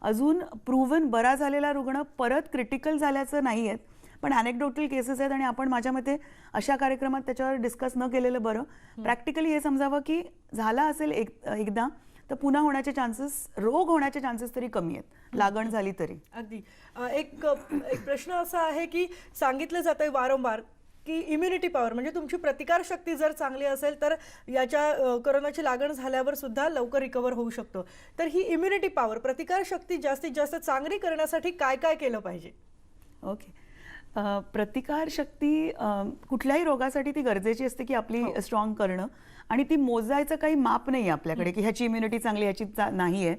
B: अजून प्रूव्हन बरा झालेला रुग्ण परत क्रिटिकल झाल्याचं नाही आहेत, पण अनेक्डोटल केसेस आहेत आणि आपण माझ्या मते अशा कार्यक्रमात त्याच्यावर डिस्कस न केलेलं बरं. प्रॅक्टिकली हे समजावं की झाला असेल एकदा तर पुन्हा होण्याचे चान्सेस, रोग होण्याचे चान्सेस तरी कमी आहेत, लागण झाली तरी.
A: अगदी. एक प्रश्न असा आहे की सांगितलं जातंय वारंवार की इम्युनिटी पॉवर म्हणजे तुमची प्रतिकारशक्ती जर चांगली असेल तर याच्या कोरोनाची लागण झाल्यावर सुद्धा लवकर रिकवर होऊ शकतो. तर ही इम्युनिटी पॉवर, प्रतिकारशक्ती जास्तीत जास्त चांगली करण्यासाठी काय काय केलं पाहिजे?
B: ओके, प्रतिकारशक्ती कुठल्याही रोगासाठी ती गरजेची असते की आपली स्ट्रॉंग करणं, आणि ती मोजायचं काही माप नाही आहे आपल्याकडे की ह्याची इम्युनिटी चांगली ह्याची नाही आहे.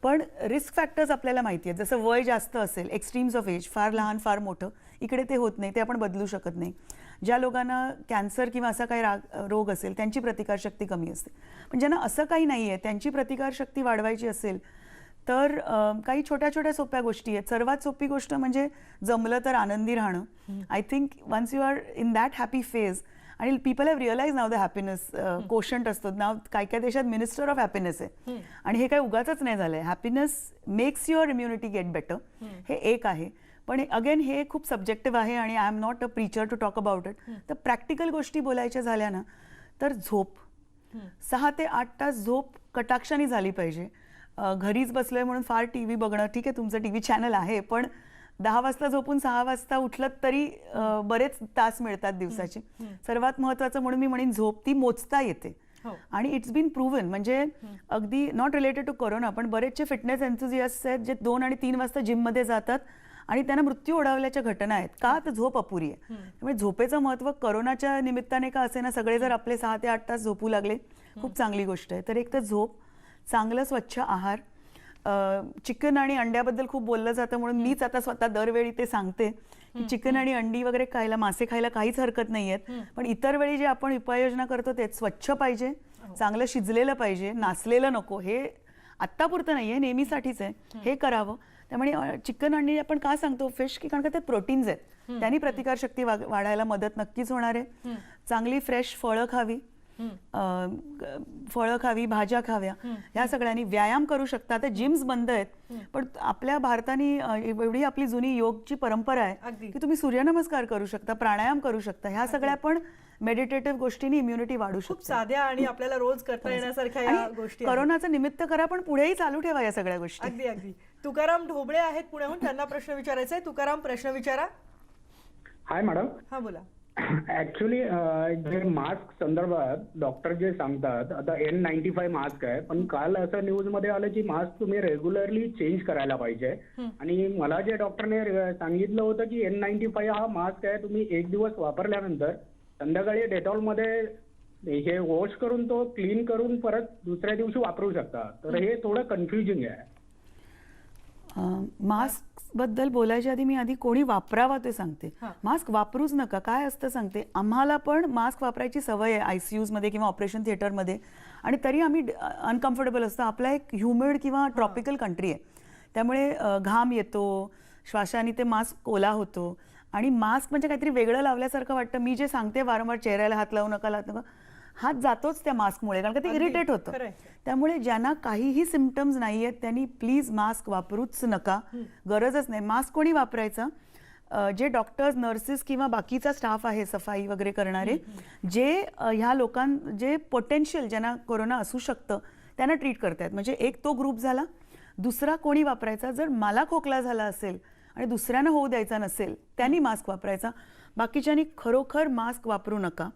B: पण रिस्क फॅक्टर्स आपल्याला माहिती आहेत. जसं वय जास्त असेल, एक्स्ट्रीम्स ऑफ एज, फार लहान फार मोठं, इकडे ते होत नाही, ते आपण बदलू शकत नाही. ज्या लोकांना कॅन्सर किंवा असा काही रोग असेल त्यांची प्रतिकारशक्ती कमी असते. पण ज्यांना असं काही नाही आहे, त्यांची प्रतिकारशक्ती वाढवायची असेल तर काही छोट्या छोट्या सोप्या गोष्टी आहेत. सर्वात सोपी गोष्ट म्हणजे जमलं तर आनंदी राहणं. I think once you are in that happy phase, आणि people have realise now the happiness quotient असतो नाव. काय काय देशात मिनिस्टर ऑफ हॅपीनेस आहे, आणि हे काही उगाचच नाही झालंय. Happiness makes your immunity get better, हे एक आहे. पण अगेन हे खूप सब्जेक्टिव्ह आहे आणि I am not a preacher to talk about it. तर प्रॅक्टिकल गोष्टी बोलायच्या झाल्या ना तर झोप, 6 ते 8 तास झोप कटाक्षाने झाली पाहिजे. घरीच बसलोय म्हणून फार TV बघणं, ठीक आहे तुमचं TV चॅनल आहे, पण 10 वाजता झोपून 6 वाजता उठलं तरी बरेच तास मिळतात दिवसाचे. सर्वात महत्त्वाचं म्हणून मी म्हणेन झोप ती मोजता येते. आणि इट्स बीन प्रूव्हन, म्हणजे अगदी नॉट रिलेटेड टू कोरोना, पण बरेचसे फिटनेस एन्थुझियास्ट आहेत जे 2 आणि 3 वाजता जिममध्ये जातात आणि त्यांना मृत्यू ओढावल्याच्या घटना आहेत. का तर झोप अपुरी आहे. त्यामुळे झोपेचं महत्त्व कोरोनाच्या निमित्ताने का असे ना सगळे जर आपले 6 ते 8 तास झोपू लागले, खूप चांगली गोष्ट आहे. तर एक तर झोप, चांगलं स्वच्छ आहार. चिकन आणि अंड्याबद्दल खूप बोललं जातं म्हणून मीच आता स्वतः दरवेळी ते सांगते की चिकन आणि अंडी वगैरे खायला, मासे खायला काहीच हरकत नाही आहेत. पण इतर वेळी जे आपण उपाययोजना करतो ते स्वच्छ पाहिजे, चांगलं शिजलेलं पाहिजे, नासलेलं नको. हे आत्तापुरतं नाही आहे, नेहमीसाठीच आहे, हे करावं. त्यामुळे चिकन अंडी आपण का सांगतो फिश, की कारण का त्यात प्रोटीन्स आहेत, त्यांनी प्रतिकारशक्ती वाढायला मदत नक्कीच होणार आहे. चांगली फ्रेश फळं खावी, भाज्या खाव्या, ह्या सगळ्यांनी. व्यायाम करू शकता. आता जिम्स बंद आहेत, पण आपल्या भारताने एवढी आपली जुनी योगची परंपरा आहे की तुम्ही सूर्यनमस्कार करू शकता, प्राणायाम करू शकता. ह्या सगळ्या पण मेडिटेटिव्ह गोष्टींनी इम्युनिटी वाढू शकते.
A: खूप साध्या आणि आपल्याला रोज करता येण्यासारख्या या गोष्टी.
B: कोरोनाचं निमित्त करा, पण पुढेही चालू ठेवा या सगळ्या गोष्टी.
A: अगदी अगदी. तुकाराम ढोबळे आहेत पुण्याहून, त्यांना प्रश्न विचारायचा आहे. तुकाराम, प्रश्न विचारा.
O: हाय मॅडम.
A: हा बोला.
O: ऍक्च्युली जे मास्क संदर्भात डॉक्टर जे सांगतात, आता N95 मास्क आहे, पण काल असं न्यूज मध्ये आलं की मास्क तुम्ही रेग्युलरली चेंज करायला पाहिजे. आणि मला जे डॉक्टरने सांगितलं होतं की N95 हा मास्क आहे, तुम्ही 1 दिवस वापरल्यानंतर संध्याकाळी डेटॉल मध्ये हे वॉश करून तो क्लीन करून परत दुसऱ्या दिवशी वापरू शकता. तर हे थोडं कन्फ्युजिंग आहे.
B: मास्क बद्दल बोलायच्या आधी मी आधी कोणी वापरावा ते सांगते. मास्क वापरूच नका. काय असतं सांगते, आम्हाला पण मास्क वापरायची सवय आहे ICUs मध्ये किंवा ऑपरेशन थिएटरमध्ये, आणि तरी आम्ही अनकम्फर्टेबल असतो. आपला एक ह्युमिड किंवा ट्रॉपिकल कंट्री आहे, त्यामुळे घाम येतो, श्वासाने ते मास्क ओला होतो, आणि मास्क म्हणजे काहीतरी वेगळं लावल्यासारखं वाटतं. मी जे सांगते वारंवार, चेहऱ्याला हात लावू नका, हात जातोच त्या मास्कमुळे, कारण का ते इरिटेट होतं. त्यामुळे ज्यांना काहीही सिम्पटम्स नाही आहेत त्यांनी प्लीज मास्क वापरूच नका, गरजच नाही. मास्क कोणी वापरायचा, जे डॉक्टर्स, नर्सेस किंवा बाकीचा स्टाफ आहे सफाई वगैरे करणारे, जे ह्या जे पोटेन्शियल ज्यांना कोरोना असू शकतं त्यांना ट्रीट करतायत. म्हणजे एक तो ग्रुप झाला. दुसरा कोणी वापरायचा, जर मला खोकला झाला असेल आणि दुसऱ्यांना होऊ द्यायचा नसेल त्यांनी मास्क वापरायचा, बाकीच्यांनी खरोखर मास्क वापरू नका.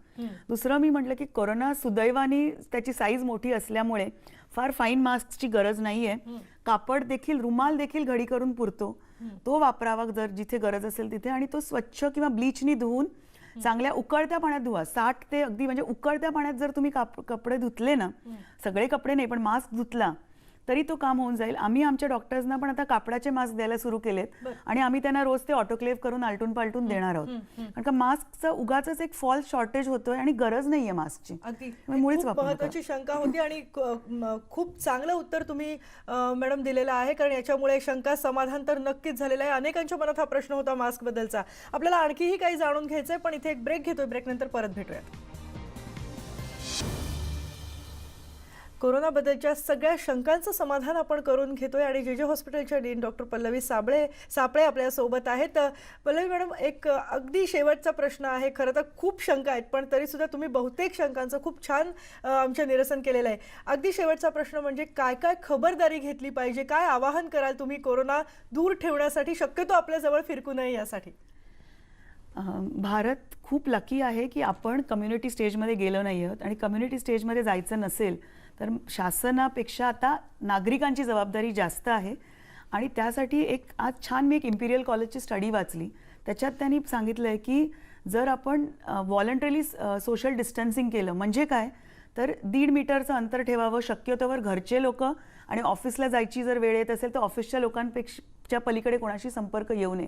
B: दुसरं मी म्हटलं की कोरोना सुदैवाने त्याची साईज मोठी असल्यामुळे फार फाईन मास्कची गरज नाही आहे. कापड देखील, रुमाल देखील घडी करून पुरतो, तो वापरावा जर जिथे गरज असेल तिथे, आणि तो स्वच्छ किंवा ब्लीचनी धुवून चांगल्या उकळत्या पाण्यात धुवा. 60 ते अगदी म्हणजे उकळत्या पाण्यात जर तुम्ही कपडे धुतले ना, सगळे कपडे नाही पण मास्क धुतला तरी तो काम होऊन जाईल. आम्ही आमच्या डॉक्टर्सना पण आता कापडाचे मास्क द्यायला सुरू केलेत, आणि आम्ही त्यांना रोज ते ऑटोक्लेव्ह करून आलटून पालटून देणार आहोत. कारण का मास्कचं उगाच एक फॉल्स शॉर्टेज होतोय आणि गरज नाहीये मास्कची. मुळीच
A: महत्वाची शंका होती आणि खूप चांगलं उत्तर तुम्ही मॅडम दिलेलं आहे, कारण याच्यामुळे शंका समाधान तर नक्कीच झालेलं आहे. अनेकांच्या मनात हा प्रश्न होता मास्क बद्दलचा. आपल्याला आणखीही काही जाणून घ्यायचंय, पण इथे एक ब्रेक घेतोय. ब्रेक नंतर परत भेटूया. कोरोनाबद्दलच्या सगळ्या शंकांचं समाधान आपण करून घेतोय, आणि जे हॉस्पिटलच्या डीन डॉक्टर पल्लवी सापळे आपल्यासोबत आहेत. पल्लवी मॅडम, एक अगदी शेवटचा प्रश्न आहे. खरं तर खूप शंका आहेत, पण तरीसुद्धा तुम्ही बहुतेक शंकांचं खूप छान आमच्या निरसन केलेलं आहे. अगदी शेवटचा प्रश्न म्हणजे काय काय खबरदारी घेतली पाहिजे, काय आवाहन कराल तुम्ही कोरोना दूर ठेवण्यासाठी, शक्यतो आपल्याजवळ फिरकू नये यासाठी?
B: भारत खूप लकी आहे की आपण कम्युनिटी स्टेजमध्ये गेलो नाही आहोत, आणि कम्युनिटी स्टेजमध्ये जायचं नसेल तर शासनापेक्षा आता नागरिकांची जबाबदारी जास्त आहे. आणि त्यासाठी आज छान मी एक इम्पिरियल कॉलेजची स्टडी वाचली, त्याच्यात त्यांनी सांगितलं आहे की जर आपण व्हॉलंटरीली सोशल डिस्टन्सिंग केलं, म्हणजे काय तर 1.5 मीटरचं अंतर ठेवावं, शक्यतोवर घरचे लोक आणि ऑफिसला जायची जर वेळ येत असेल तर ऑफिसच्या लोकांपेक्षा पलीकडे कोणाशी संपर्क येऊ नये.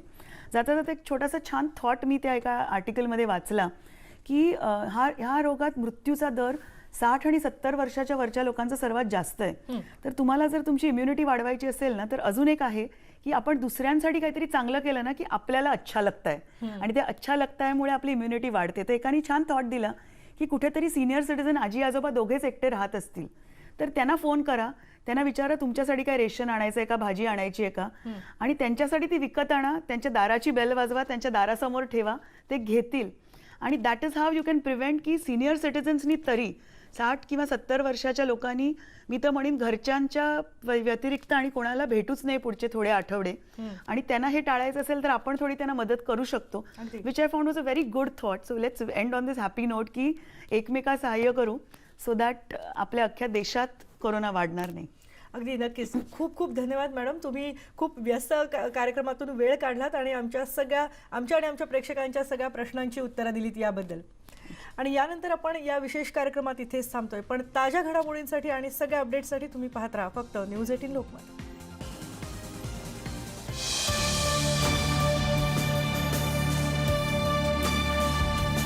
B: जाता जाता एक छोटासा छान थॉट मी त्या एका आर्टिकलमध्ये वाचला की ह्या रोगात मृत्यूचा दर 60 आणि 70 वर्षाच्या वरच्या लोकांचा सर्वात जास्त आहे. तर तुम्हाला जर तुमची इम्युनिटी वाढवायची असेल ना, तर अजून एक आहे की आपण दुसऱ्यांसाठी काहीतरी चांगलं केलं ना की आपल्याला अच्छा लगताय आणि त्या अच्छा लगतायमुळे आपली इम्युनिटी वाढते. तर एकाने छान थॉट दिला की कुठेतरी सिनियर सिटीजन आजी आजोबा दोघेच एकटे राहत असतील तर त्यांना फोन करा, त्यांना विचारा तुमच्यासाठी काय रेशन आणायचं आहे का, भाजी आणायची आहे का, आणि त्यांच्यासाठी ती विकत आणा, त्यांच्या दाराची बेल वाजवा, त्यांच्या दारासमोर ठेवा, ते घेतील. आणि that is how you can prevent की सिनियर सिटीजन्सनी तरी 60 किंवा 70 वर्षाच्या लोकांनी मी तर म्हणेन घरच्यांच्या व्यतिरिक्त आणि कोणाला भेटूच नाही पुढचे थोडे आठवडे, आणि त्यांना हे टाळायचं असेल तर आपण थोडी त्यांना मदत करू शकतो. Which I found was a very good thought. So let's end on this happy note की एकमेका सहाय्य करू सो दॅट आपल्या अख्ख्या देशात कोरोना वाढणार नाही.
A: अगदी नक्कीच. खूप खूप धन्यवाद मॅडम. तुम्ही खूप व्यस्त कार्यक्रमातून वेळ काढलात आणि आमच्या आणि आमच्या प्रेक्षकांच्या सगळ्या प्रश्नांची उत्तरं दिलीत याबद्दल. आणि यानंतर आपण या विशेष कार्यक्रमात इथेच थांबतोय, पण ताज्या घडामोडींसाठी आणि सगळ्या अपडेट्ससाठी तुम्ही पाहत राहा फक्त न्यूज 18 लोकमत.